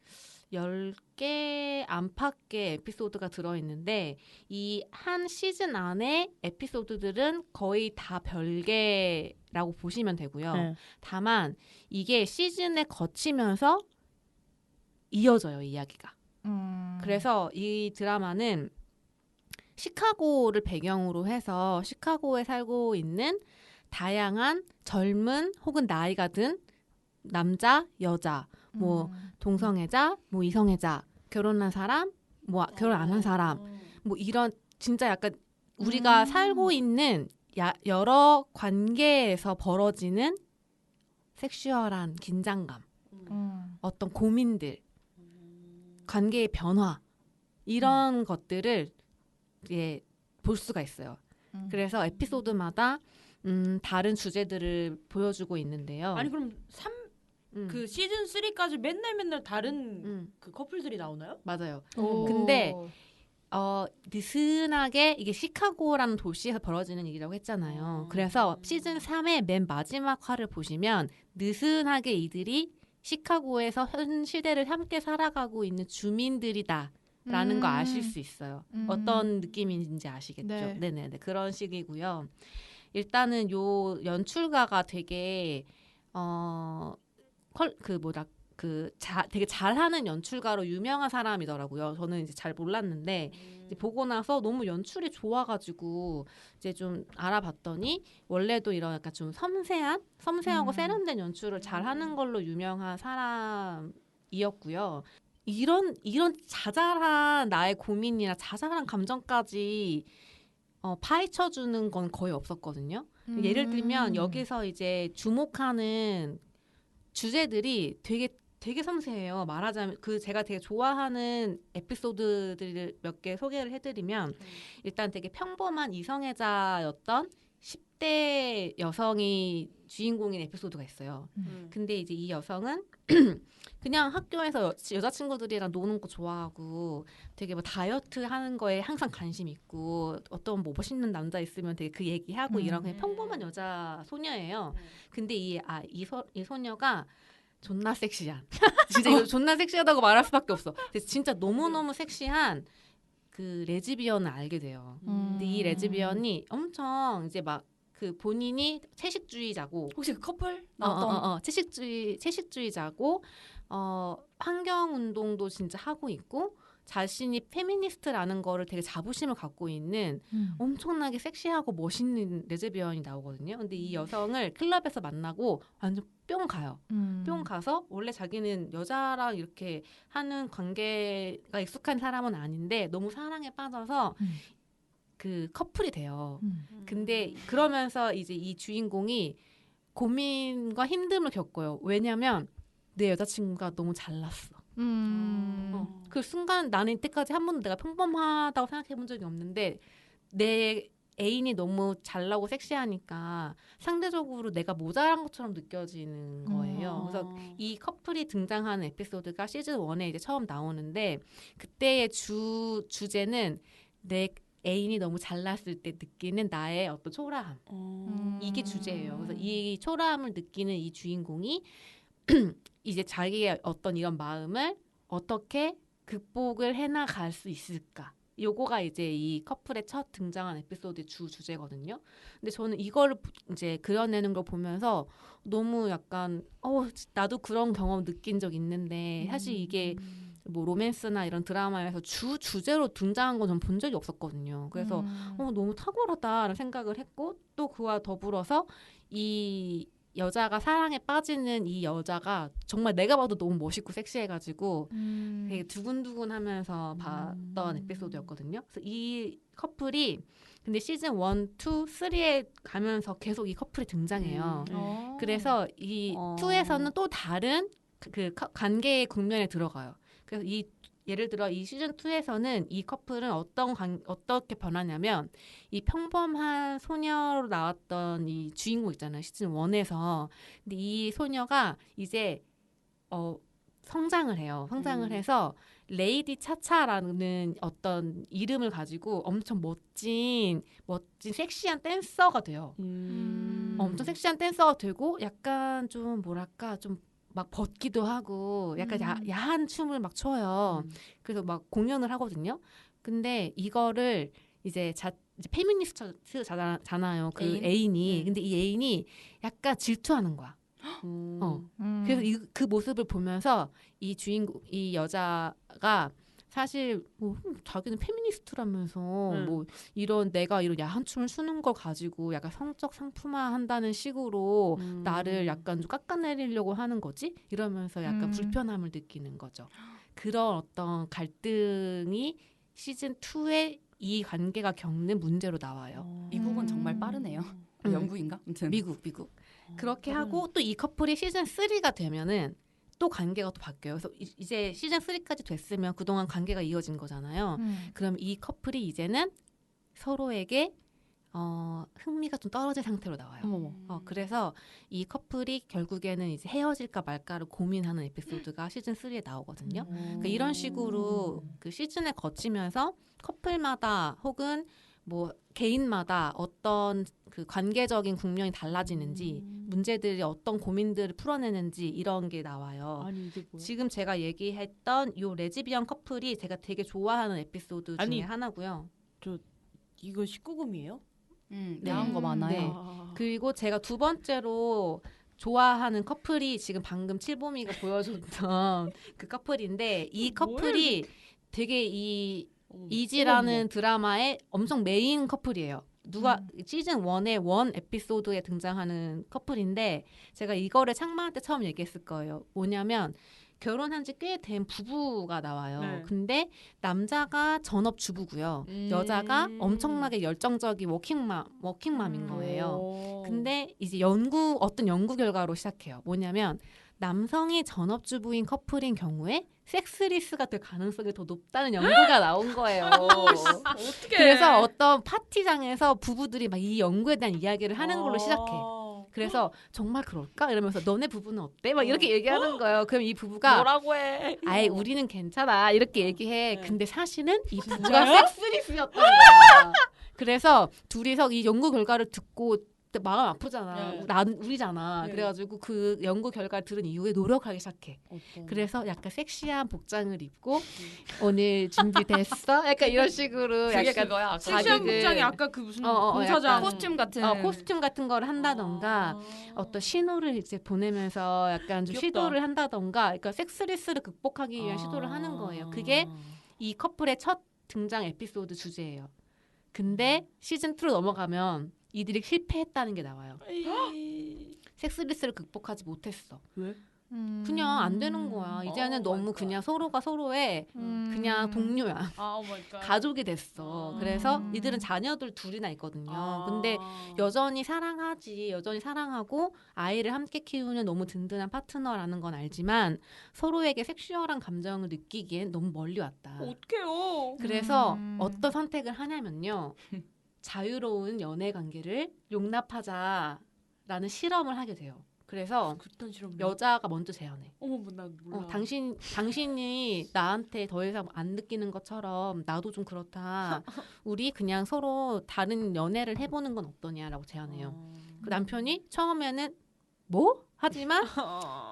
10개 안팎의 에피소드가 들어있는데 이 한 시즌 안에 에피소드들은 거의 다 별개라고 보시면 되고요. 네. 다만 이게 시즌에 거치면서 이어져요, 이야기가. 그래서 이 드라마는 시카고를 배경으로 해서 시카고에 살고 있는 다양한 젊은 혹은 나이가 든 남자, 여자, 뭐 동성애자, 뭐 이성애자, 결혼한 사람, 뭐 결혼 안 한 사람, 뭐 이런 진짜 약간 우리가 살고 있는 여러 관계에서 벌어지는 섹슈얼한 긴장감, 어떤 고민들, 관계의 변화 이런 것들을 볼 수가 있어요. 그래서 에피소드마다 다른 주제들을 보여주고 있는데요. 아니 그럼 그 시즌 3까지 맨날 다른 그 커플들이 나오나요? 맞아요. 근데 느슨하게 이게 시카고라는 도시에서 벌어지는 일이라고 했잖아요. 그래서 시즌 3의 맨 마지막 화를 보시면 느슨하게 이들이 시카고에서 현 시대를 함께 살아가고 있는 주민들이다라는 거 아실 수 있어요. 어떤 느낌인지 아시겠죠? 네. 네네네. 그런 식이고요. 일단은 요 연출가가 되게 되게 잘하는 연출가로 유명한 사람이더라고요. 저는 이제 잘 몰랐는데 이제 보고 나서 너무 연출이 좋아가지고 이제 좀 알아봤더니 원래도 이런 약간 좀 섬세하고 세련된 연출을 잘하는 걸로 유명한 사람이었고요. 이런 자잘한 나의 고민이나 자잘한 감정까지 파헤쳐주는 건 거의 없었거든요. 예를 들면 여기서 이제 주목하는 주제들이 되게 섬세해요. 말하자면 제가 되게 좋아하는 에피소드들을 몇 개 소개를 해드리면 일단 되게 평범한 이성애자였던 10대 여성이 주인공인 에피소드가 있어요. 근데 이제 이 여성은 그냥 학교에서 여자친구들이랑 노는 거 좋아하고 되게 뭐 다이어트 하는 거에 항상 관심 있고 어떤 뭐 멋있는 남자 있으면 되게 그 얘기하고 이런 그냥 평범한 여자 소녀예요. 근데 이 소녀가 존나 섹시한 진짜 이거 존나 섹시하다고 말할 수밖에 없어. 근데 진짜 너무너무 섹시한 그 레즈비언을 알게 돼요. 근데 이 레즈비언이 엄청 이제 막 그 본인이 채식주의자고 혹시 그 커플 나왔던 채식주의자고 환경 운동도 진짜 하고 있고 자신이 페미니스트라는 거를 되게 자부심을 갖고 있는 엄청나게 섹시하고 멋있는 레즈비언이 나오거든요. 근데 이 여성을 클럽에서 만나고 완전 뿅 가요. 뿅 가서 원래 자기는 여자랑 이렇게 하는 관계가 익숙한 사람은 아닌데 너무 사랑에 빠져서 그 커플이 돼요. 근데 그러면서 이제 이 주인공이 고민과 힘듦을 겪어요. 왜냐면 내 여자친구가 너무 잘났어. 그 순간 나는 이때까지 한 번도 내가 평범하다고 생각해 본 적이 없는데 내 애인이 너무 잘나고 섹시하니까 상대적으로 내가 모자란 것처럼 느껴지는 거예요. 그래서 이 커플이 등장하는 에피소드가 시즌 1에 이제 처음 나오는데 그때의 주제는 내 애인이 너무 잘났을 때 느끼는 나의 어떤 초라함. 이게 주제예요. 그래서 이 초라함을 느끼는 이 주인공이 이제 자기의 어떤 이런 마음을 어떻게 극복을 해나갈 수 있을까? 요거가 이제 이 커플의 첫 등장한 에피소드의 주제거든요. 근데 저는 이거를 이제 그려내는 걸 보면서 너무 약간 나도 그런 경험 느낀 적 있는데 사실 이게 뭐 로맨스나 이런 드라마에서 주제로 등장한 건 전 본 적이 없었거든요. 그래서 너무 탁월하다라는 생각을 했고 또 그와 더불어서 이 여자가 사랑에 빠지는 이 여자가 정말 내가 봐도 너무 멋있고 섹시해가지고 되게 두근두근하면서 봤던 에피소드였거든요. 그래서 이 커플이 근데 시즌 1, 2, 3에 가면서 계속 이 커플이 등장해요. 그래서 이 2에서는 또 다른 그 관계의 국면에 들어가요. 그래서 예를 들어 이 시즌 2에서는 이 커플은 어떻게 변하냐면 이 평범한 소녀로 나왔던 이 주인공 있잖아요. 시즌 1에서. 근데 이 소녀가 이제 성장을 해요. 성장을 해서 레이디 차차라는 어떤 이름을 가지고 엄청 멋진 섹시한 댄서가 돼요. 엄청 섹시한 댄서가 되고 약간 좀 뭐랄까 좀 막 벗기도 하고 약간 야한 춤을 막 춰요. 그래서 막 공연을 하거든요. 근데 이거를 이제 페미니스트잖아요. 그 애인이. 근데 이 애인이 약간 질투하는 거야. 그래서 그 모습을 보면서 이 여자가 사실 뭐 자기는 페미니스트라면서 뭐 내가 이런 야한 춤을 추는 걸 가지고 약간 성적 상품화한다는 식으로 나를 약간 좀 깎아내리려고 하는 거지? 이러면서 약간 불편함을 느끼는 거죠. 그런 어떤 갈등이 시즌 2에 이 관계가 겪는 문제로 나와요. 미국은 정말 빠르네요. 영국인가? 아무튼 미국. 그렇게 하고 또 이 커플이 시즌 3가 되면은 또 관계가 또 바뀌어요. 그래서 이제 시즌 3까지 됐으면 그동안 관계가 이어진 거잖아요. 그럼 이 커플이 이제는 서로에게 흥미가 좀 떨어진 상태로 나와요. 그래서 이 커플이 결국에는 이제 헤어질까 말까를 고민하는 에피소드가 시즌 3에 나오거든요. 그러니까 이런 식으로 그 시즌을 거치면서 커플마다 혹은 뭐 개인마다 어떤 그 관계적인 국면이 달라지는지 문제들이 어떤 고민들을 풀어내는지 이런 게 나와요. 아니 이게 뭐야? 지금 제가 얘기했던 요 레즈비언 커플이 제가 되게 좋아하는 에피소드 중에 하나고요. 이거 19금이에요? 야한 거 많아요. 네. 그리고 제가 두 번째로 좋아하는 커플이 지금 방금 칠보미가 보여줬던 그 커플인데 이 커플이 되게 이지라는 드라마의 엄청 메인 커플이에요. 시즌 1의 원 에피소드에 등장하는 커플인데 제가 이거를 창마할 때 처음 얘기했을 거예요. 뭐냐면 결혼한 지 꽤 된 부부가 나와요. 네. 근데 남자가 전업주부고요. 여자가 엄청나게 열정적인 워킹맘인 거예요. 근데 이제 어떤 연구 결과로 시작해요. 뭐냐면 남성이 전업주부인 커플인 경우에 섹스리스가 될 가능성이 더 높다는 연구가 나온 거예요. 어떻게? 그래서 어떤 파티장에서 부부들이 막 이 연구에 대한 이야기를 하는 걸로 시작해. 그래서 정말 그럴까? 이러면서 너네 부부는 어때? 막 이렇게 얘기하는 거예요. 그럼 이 부부가 뭐라고 해? 아예 우리는 괜찮아 이렇게 얘기해. 네. 근데 사실은 이 진짜요? 부부가 섹스리스였던 거야. 그래서 둘이서 이 연구 결과를 듣고 마음 아프잖아. 네. 우리잖아. 네. 그래가지고 그 연구 결과를 들은 이후에 노력하기 시작해. 어떤... 그래서 약간 섹시한 복장을 입고 오늘 준비됐어? 약간 이런 식으로 그게 약간 그거야. 아까 섹시한 자기를- 복장이 아까 그 무슨 약간 공사장 코스튬 같은. 코스튬 같은 걸 한다던가 어떤 신호를 이제 보내면서 약간 좀 귀엽다. 시도를 한다던가 그러니까 섹스리스를 극복하기 위한 시도를 하는 거예요. 그게 이 커플의 첫 등장 에피소드 주제예요. 근데 시즌 2로 넘어가면 이들이 실패했다는 게 나와요. 섹스리스를 극복하지 못했어. 왜? 그냥 안 되는 거야. 이제는 너무 그냥 서로가 서로의 그냥 동료야. 아, 오 마이 갓. 가족이 됐어. 그래서 이들은 자녀들 둘이나 있거든요. 근데 여전히 사랑하지. 여전히 사랑하고 아이를 함께 키우는 너무 든든한 파트너라는 건 알지만 서로에게 섹슈얼한 감정을 느끼기엔 너무 멀리 왔다. 어떡해요? 그래서 어떤 선택을 하냐면요. 자유로운 연애 관계를 용납하자라는 실험을 하게 돼요. 그래서 그딴 실험. 여자가 먼저 제안해. 어머, 나 몰라. 당신이 나한테 더 이상 안 느끼는 것처럼 나도 좀 그렇다. 우리 그냥 서로 다른 연애를 해보는 건 어떠냐라고 제안해요. 그 남편이 처음에는 뭐? 하지만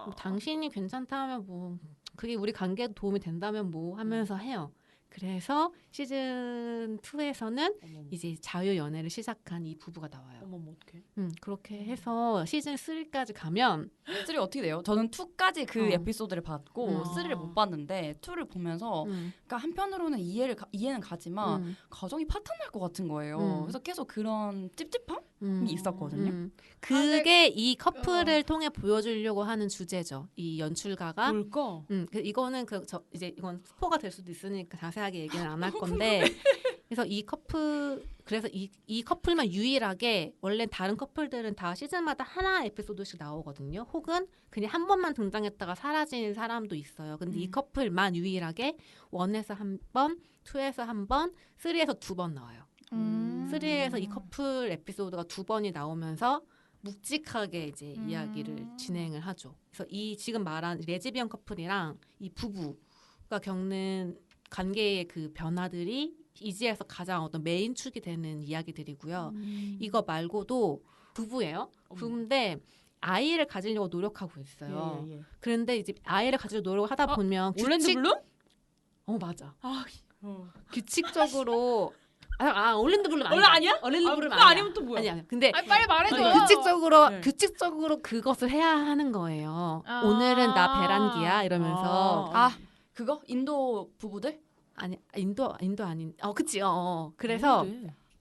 뭐 당신이 괜찮다 하면 뭐 그게 우리 관계에 도움이 된다면 뭐 하면서 해요. 그래서 시즌 2에서는 이제 자유 연애를 시작한 이 부부가 나와요. 어머, 어떡해. 그렇게 해서 시즌 3까지 가면 3 어떻게 돼요? 저는 2까지 그 에피소드를 봤고 3를 못 봤는데 2를 보면서 그러니까 한편으로는 이해는 가지만 가정이 파탄날 것 같은 거예요. 그래서 계속 그런 찝찝함이 있었거든요. 그게 이 커플을 통해 보여주려고 하는 주제죠. 이 연출가가 뭘까? 이거는 이제 이건 스포가 될 수도 있으니까 자세하게 얘기는 안 할 건데 그래서 이 커플만 유일하게 원래 다른 커플들은 다 시즌마다 하나 에피소드씩 나오거든요. 혹은 그냥 한 번만 등장했다가 사라진 사람도 있어요. 근데 이 커플만 유일하게 1에서 한 번, 2에서 한 번, 3에서 2번 나와요. 3에서 이 커플 에피소드가 2번이 나오면서 묵직하게 이제 이야기를 진행을 하죠. 그래서 이 지금 말한 레즈비언 커플이랑 이 부부가 겪는 관계의 그 변화들이 이지에서 가장 어떤 메인 축이 되는 이야기들이고요. 이거 말고도 부부예요. 부부인데 아이를 가지려고 노력하고 있어요. 예. 그런데 이제 아이를 가지려고 노력을 하다 보면 올랜드 블룸? 맞아. 규칙적으로 올랜드 블룸 원래 아니야? 올랜드 블룸 그거 아니면 또 뭐야? 아니야. 근데 빨리 말해줘. 규칙적으로 그것을 해야 하는 거예요. 오늘은 나 배란기야 이러면서 그거? 인도 부부들? 아니 인도 아닌 그치 그래서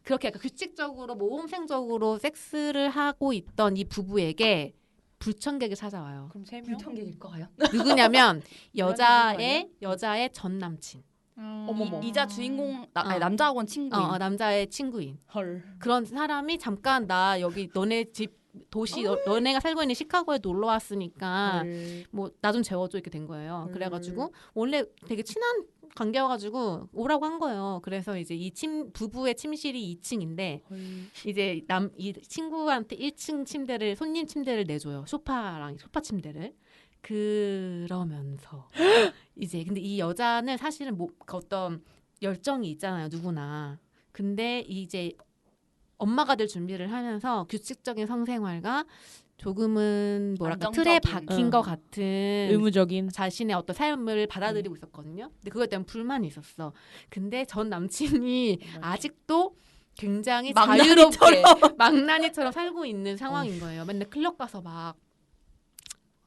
그렇게 약간 규칙적으로 모험생적으로 섹스를 하고 있던 이 부부에게 불청객이 찾아와요. 그럼 3명? 불청객일까 과연? 누구냐면 여자의 전 남친. 어머머. 이자 주인공 남자하고는 친구인. 남자의 친구인. 헐. 그런 사람이 잠깐 나 여기 너네 집 도시 너네가 살고 있는 시카고에 놀러 왔으니까 뭐 나 좀 재워줘 이렇게 된 거예요. 그래가지고 원래 되게 친한 관계여가지고 오라고 한 거예요. 그래서 이제 부부의 침실이 2층인데 이제 이 친구한테 1층 침대를 손님 침대를 내줘요. 소파 침대를. 그러면서 이제 근데 이 여자는 사실은 뭐 어떤 열정이 있잖아요. 누구나. 근데 이제 엄마가 될 준비를 하면서 규칙적인 성생활과 조금은 뭐랄까 틀에 박힌 것 같은 의무적인 자신의 어떤 삶을 받아들이고 있었거든요. 근데 그것 때문에 불만이 있었어. 근데 전 남친이 아직도 굉장히 자유롭게 망나니처럼 살고 있는 상황인 거예요. 맨날 클럽 가서 막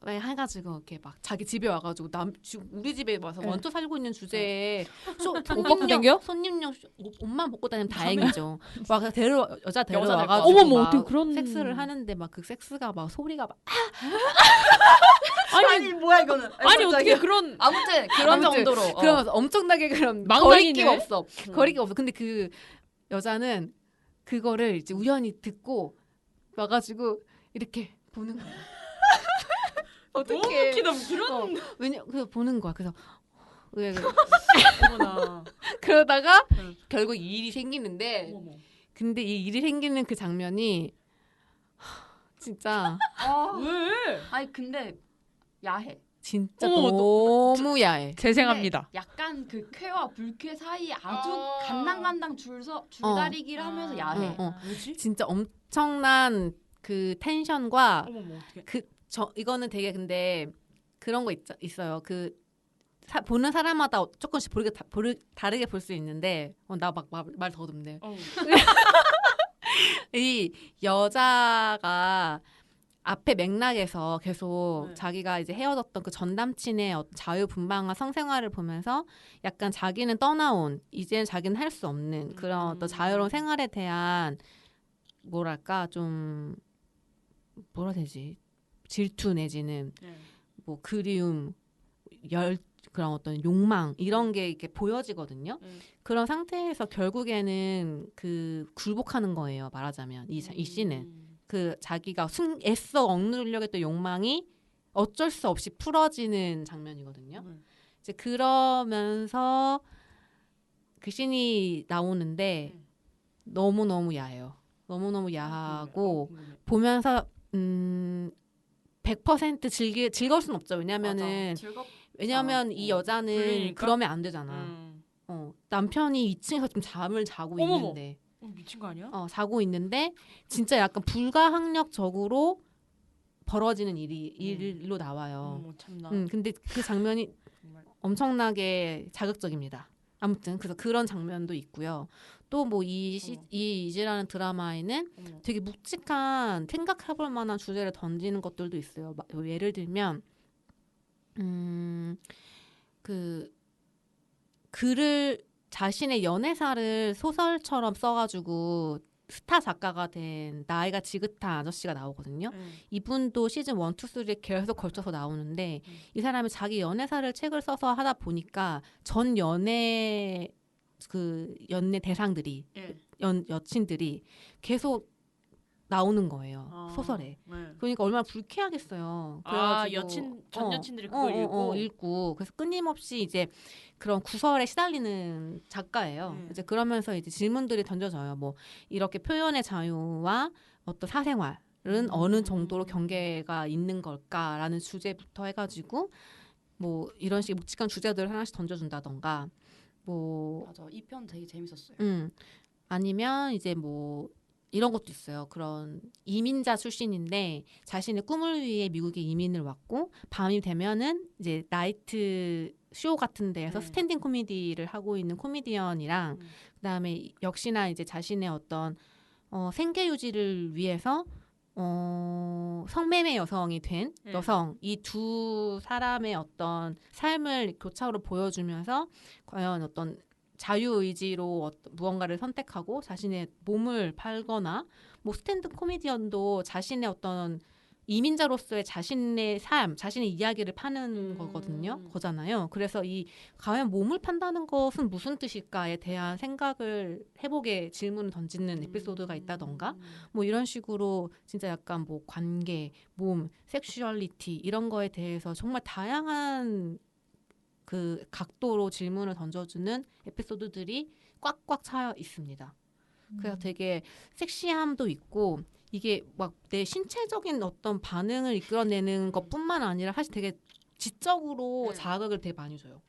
해가지고 이렇게 막 자기 집에 와가지고 지금 우리 집에 와서 네. 원투 살고 있는 주제에 옷 벗고 댕겨? 손님용 옷만 벗고 다니면 다행이죠. 막 여자 여자 데려와가지고 어머머, 막 어떻게 그런 섹스를 하는데 막 그 섹스가 막 소리가 막 아니 뭐야 이거는. 아니 어떻게 그런 아무튼 그런 아무튼 정도로. 그러면서 엄청나게 그런 망상이네. 거리끼가 없어. 거리가 없어. 근데 그 여자는 그거를 이제 우연히 듣고 와가지고 이렇게 보는 거야. 어떻게? 그런 왜냐 그 보는 거야. 그래서 왜 어머나. 그러다가 응. 결국 이 일이 생기는데 어머머. 근데 이 일이 생기는 그 장면이 진짜 왜? 아니 근데 야해. 진짜 어머, 너무 야해. 재생합니다. 근데 약간 그 쾌와 불쾌 사이 아주 아. 간당간당 줄다리기를 하면서 야해. 뭐지? 진짜 엄청난 그 텐션과 어머머 어떻게? 이거는 되게 근데 그런 거 있어요. 그 보는 사람마다 조금씩 다르게 볼 수 있는데 나 막 말 더듬네. 이 여자가 앞에 맥락에서 계속 네. 자기가 이제 헤어졌던 그 전 남친의 자유분방한 성생활을 보면서 약간 자기는 떠나온 이제는 자기는 할 수 없는 그런 어떤 자유로운 생활에 대한 뭐랄까 좀 뭐라 해야 되지 질투 내지는 뭐 그리움 그런 어떤 욕망 이런 게 이렇게 보여지거든요. 그런 상태에서 결국에는 그 굴복하는 거예요. 말하자면 이 씨는 그 자기가 애써 억누르려고 했던 욕망이 어쩔 수 없이 풀어지는 장면이거든요. 이제 그러면서 그 씬이 나오는데 너무너무 야해요. 너무너무 야하고 보면서 100% 즐거울 순 없죠. 왜냐면은 이 여자는 불리니까? 그러면 안 되잖아. 남편이 2층에서 지금 잠을 자고 어머머. 있는데 미친 거 아니야? 자고 있는데 진짜 약간 불가항력적으로 벌어지는 일로 나와요. 참나. 근데 그 장면이 정말. 엄청나게 자극적입니다. 아무튼 그래서 그런 장면도 있고요. 또 뭐 이 이지라는 드라마에는 되게 묵직한 생각해볼 만한 주제를 던지는 것들도 있어요. 예를 들면 그 글을 자신의 연애사를 소설처럼 써가지고 스타 작가가 된 나이가 지긋한 아저씨가 나오거든요. 이분도 시즌 1, 2, 3에 계속 걸쳐서 나오는데 이 사람이 자기 연애사를 책을 써서 하다 보니까 전 연애 대상들이 여친들이 계속 나오는 거예요. 소설에. 그러니까 얼마나 불쾌하겠어요. 그래가지고 전 여친들이 그걸 읽고 그래서 끊임없이 이제 그런 구설에 시달리는 작가예요. 이제 그러면서 이제 질문들이 던져져요. 뭐 이렇게 표현의 자유와 어떤 사생활은 어느 정도로 경계가 있는 걸까라는 주제부터 해가지고 뭐 이런 식의 묵직한 주제들을 하나씩 던져준다던가 뭐 맞아, 이 편 되게 재밌었어요. 아니면 이제 뭐 이런 것도 있어요. 그런 이민자 출신인데 자신의 꿈을 위해 미국에 이민을 왔고 밤이 되면은 이제 나이트 쇼 같은 데에서 스탠딩 코미디를 하고 있는 코미디언이랑 그다음에 역시나 이제 자신의 어떤 생계 유지를 위해서 성매매 여성이 된 여성 이 두 사람의 어떤 삶을 교차로 보여주면서 과연 어떤 자유의지로 무언가를 선택하고 자신의 몸을 팔거나 뭐 스탠드 코미디언도 자신의 어떤 이민자로서의 자신의 삶, 자신의 이야기를 파는 거잖아요. 그래서 이 과연 몸을 판다는 것은 무슨 뜻일까에 대한 생각을 해보게 질문을 던지는 에피소드가 있다던가 뭐 이런 식으로 진짜 약간 뭐 관계, 몸, 섹슈얼리티 이런 거에 대해서 정말 다양한 그 각도로 질문을 던져주는 에피소드들이 꽉꽉 차 있습니다. 그래서 되게 섹시함도 있고 이게 막 내 신체적인 어떤 반응을 이끌어내는 것뿐만 아니라 사실 되게 지적으로 자극을 되게 많이 줘요.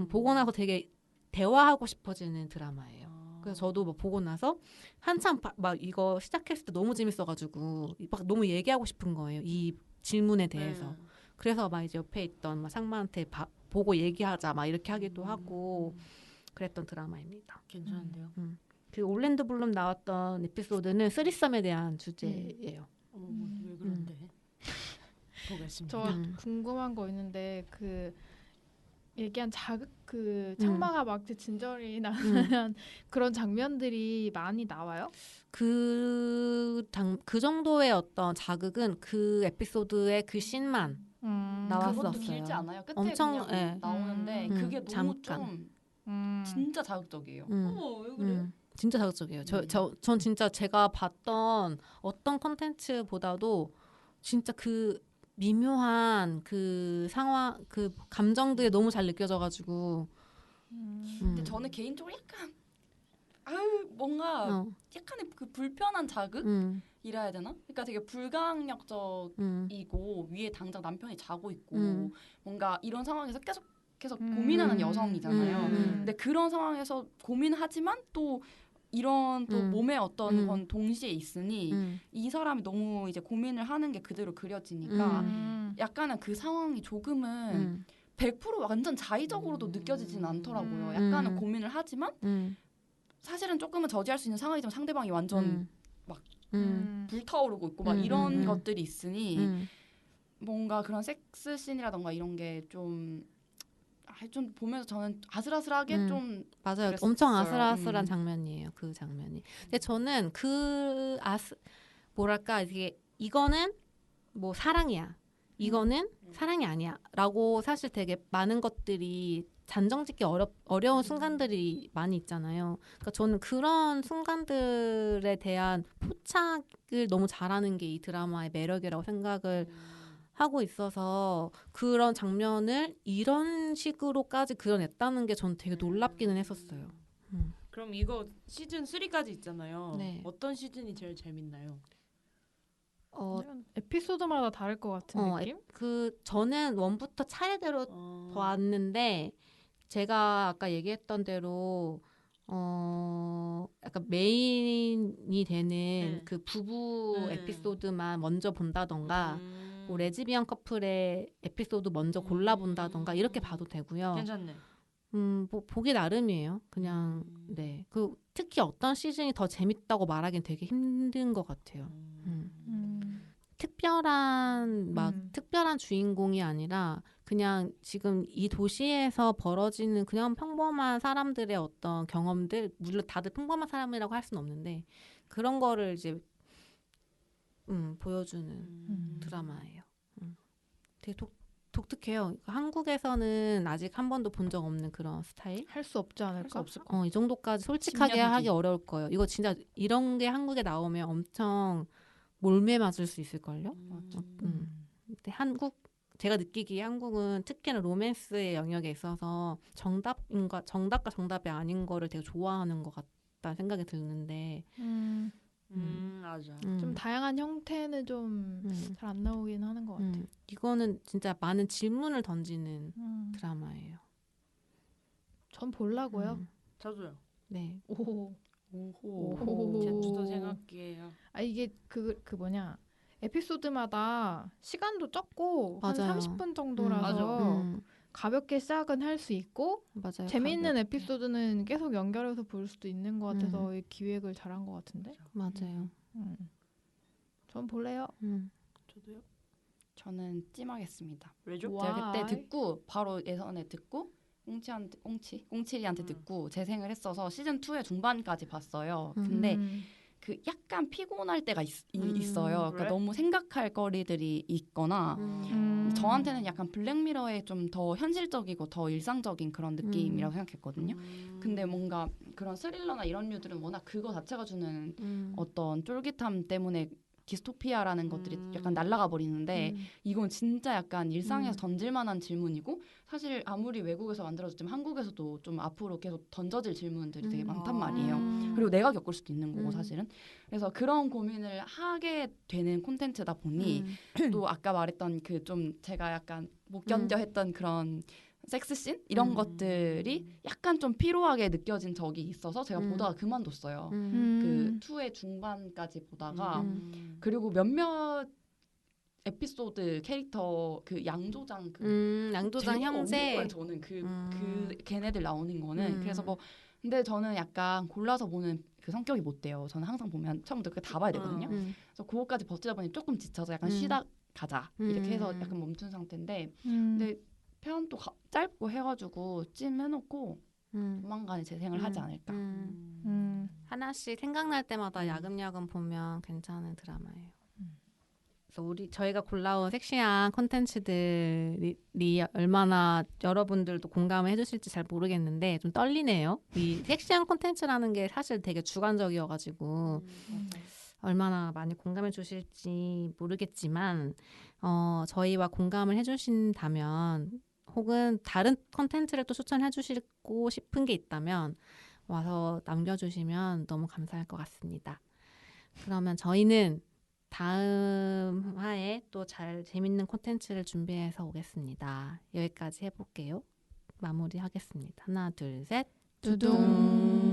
보고 나서 되게 대화하고 싶어지는 드라마예요. 그래서 저도 뭐 보고 나서 한참 막 이거 시작했을 때 너무 재밌어가지고 막 너무 얘기하고 싶은 거예요. 이 질문에 대해서. 그래서 막 이제 옆에 있던 막 상마한테 보고 얘기하자 막 이렇게 하기도 하고 그랬던 드라마입니다. 괜찮은데요? 그 올랜도 블룸 나왔던 에피소드는 쓰리썸에 대한 주제예요. 왜 그런데? 보겠습니다. 저 궁금한 거 있는데 그 얘기한 자극 그 창마가 막 진절이 나는 그런 장면들이 많이 나와요? 그 정도의 어떤 자극은 그 에피소드의 그 씬만 나왔었어요. 그것도 길지 않아요. 끝에 엄청, 그냥 예. 나오는데 그게 너무 잠깐. 좀 진짜 자극적이에요. 어머 왜 그래? 진짜 자극적이에요. 전 진짜 제가 봤던 어떤 콘텐츠보다도 진짜 그 미묘한 그 상황, 그 감정들이 너무 잘 느껴져가지고. 근데 저는 개인적으로 약간 뭔가 약간의 그 불편한 자극이라 해야 되나? 그러니까 되게 불가항력적이고 위에 당장 남편이 자고 있고 뭔가 이런 상황에서 계속 고민하는 여성이잖아요. 근데 그런 상황에서 고민하지만 또 이런 또 몸의 어떤 건 동시에 있으니 이 사람이 너무 이제 고민을 하는 게 그대로 그려지니까 약간은 그 상황이 조금은 100% 완전 자의적으로도 느껴지진 않더라고요. 약간은 고민을 하지만 사실은 조금은 저지할 수 있는 상황이지만 상대방이 완전 막 불타오르고 있고 막 이런 것들이 있으니 뭔가 그런 섹스씬이라던가 이런 게 좀 보면서 저는 아슬아슬하게 좀 맞아요. 그랬었어요. 엄청 아슬아슬한 장면이에요. 그 장면이. 근데 저는 뭐랄까 이거는 뭐 사랑이야. 이거는 사랑이 아니야. 라고 사실 되게 많은 것들이 단정짓기 어려운 순간들이 많이 있잖아요. 그러니까 저는 그런 순간들에 대한 포착을 너무 잘하는 게 이 드라마의 매력이라고 생각을 하고 있어서 그런 장면을 이런 식으로까지 그려냈다는 게 전 되게 놀랍기는 했었어요. 그럼 이거 시즌 3까지 있잖아요. 네. 어떤 시즌이 제일 재밌나요? 에피소드마다 다를 것 같은 느낌? 저는 원부터 차례대로 봤는데 제가 아까 얘기했던 대로 약간 메인이 되는 그 부부 에피소드만 먼저 본다던가 뭐 레즈비언 커플의 에피소드 먼저 골라본다던가 이렇게 봐도 되고요. 괜찮네. 뭐 보기 나름이에요. 그냥 네. 특히 어떤 시즌이 더 재밌다고 말하기는 되게 힘든 것 같아요. 특별한 주인공이 아니라 그냥 지금 이 도시에서 벌어지는 그냥 평범한 사람들의 어떤 경험들, 물론 다들 평범한 사람이라고 할 수는 없는데 그런 거를 이제 보여주는 드라마예요. 되게 독특해요. 한국에서는 아직 한 번도 본 적 없는 그런 스타일? 할 수 없지 않을까? 이 정도까지 솔직하게 하기 어려울 거예요. 이거 진짜 이런 게 한국에 나오면 엄청 몰매 맞을 수 있을걸요? 근데 제가 느끼기에 한국은 특히나 로맨스의 영역에 있어서 정답과 정답이 아닌 거를 되게 좋아하는 것 같다는 생각이 드는데 맞아. 좀 다양한 형태는 좀 잘 안 나오긴 하는 것 같아요. 이거는 진짜 많은 질문을 던지는 드라마예요. 전 보려고요. 저도요. 네. 오호. 저도 생각해요. 이게 그 뭐냐 에피소드마다 시간도 적고 맞아요. 한 30분 정도라서 가볍게 시작은 할 수 있고 맞아요. 재미있는 에피소드는 계속 연결해서 볼 수도 있는 것 같아서 이 기획을 잘한 것 같은데. 맞아요. 전 볼래요. 저도요. 저는 찜하겠습니다. 왜죠? 제가 그때 듣고 바로 예선에 듣고 꽁치리한테 듣고 재생을 했어서 시즌 2의 중반까지 봤어요. 근데 그 약간 피곤할 때가 있어요. 그러니까 그래? 너무 생각할 거리들이 있거나 저한테는 약간 블랙미러의 좀 더 현실적이고 더 일상적인 그런 느낌이라고 생각했거든요. 근데 뭔가 그런 스릴러나 이런 류들은 워낙 그거 자체가 주는 어떤 쫄깃함 때문에 디스토피아라는 것들이 약간 날아가 버리는데 이건 진짜 약간 일상에서 던질 만한 질문이고 사실 아무리 외국에서 만들어졌지만 한국에서도 좀 앞으로 계속 던져질 질문들이 되게 많단 말이에요. 그리고 내가 겪을 수도 있는 거고 사실은. 그래서 그런 고민을 하게 되는 콘텐츠다 보니 또 아까 말했던 그 좀 제가 약간 못 견뎌 했던 그런 섹스씬 이런 것들이 약간 좀 피로하게 느껴진 적이 있어서 제가 보다가 그만뒀어요. 그 2의 중반까지 보다가 그리고 몇몇 에피소드 캐릭터 그 양조장 양조장 형제 거예요, 저는 그 걔네들 나오는 거는 그래서 뭐 근데 저는 약간 골라서 보는 그 성격이 못 돼요. 저는 항상 보면 처음부터 끝까지 다 봐야 되거든요. 그래서 그거까지 버티다 보니 조금 지쳐서 약간 쉬다 가자 이렇게 해서 약간 멈춘 상태인데 음. 근데 편도 짧고 해가지고 찜해놓고 조만간에 재생을 하지 않을까. 하나씩 생각날 때마다 음. 야금야금 보면 괜찮은 드라마예요. 그래서 저희가 골라온 섹시한 콘텐츠들이 얼마나 여러분들도 공감을 해주실지 잘 모르겠는데 좀 떨리네요. 이 섹시한 콘텐츠라는 게 사실 되게 주관적이어가지고 얼마나 많이 공감해 주실지 모르겠지만 저희와 공감을 해주신다면 혹은 다른 콘텐츠를 또 추천해 주시고 싶은 게 있다면 와서 남겨주시면 너무 감사할 것 같습니다. 그러면 저희는 다음 화에 또 잘 재밌는 콘텐츠를 준비해서 오겠습니다. 여기까지 해볼게요. 마무리하겠습니다. 하나, 둘, 셋. 두둥.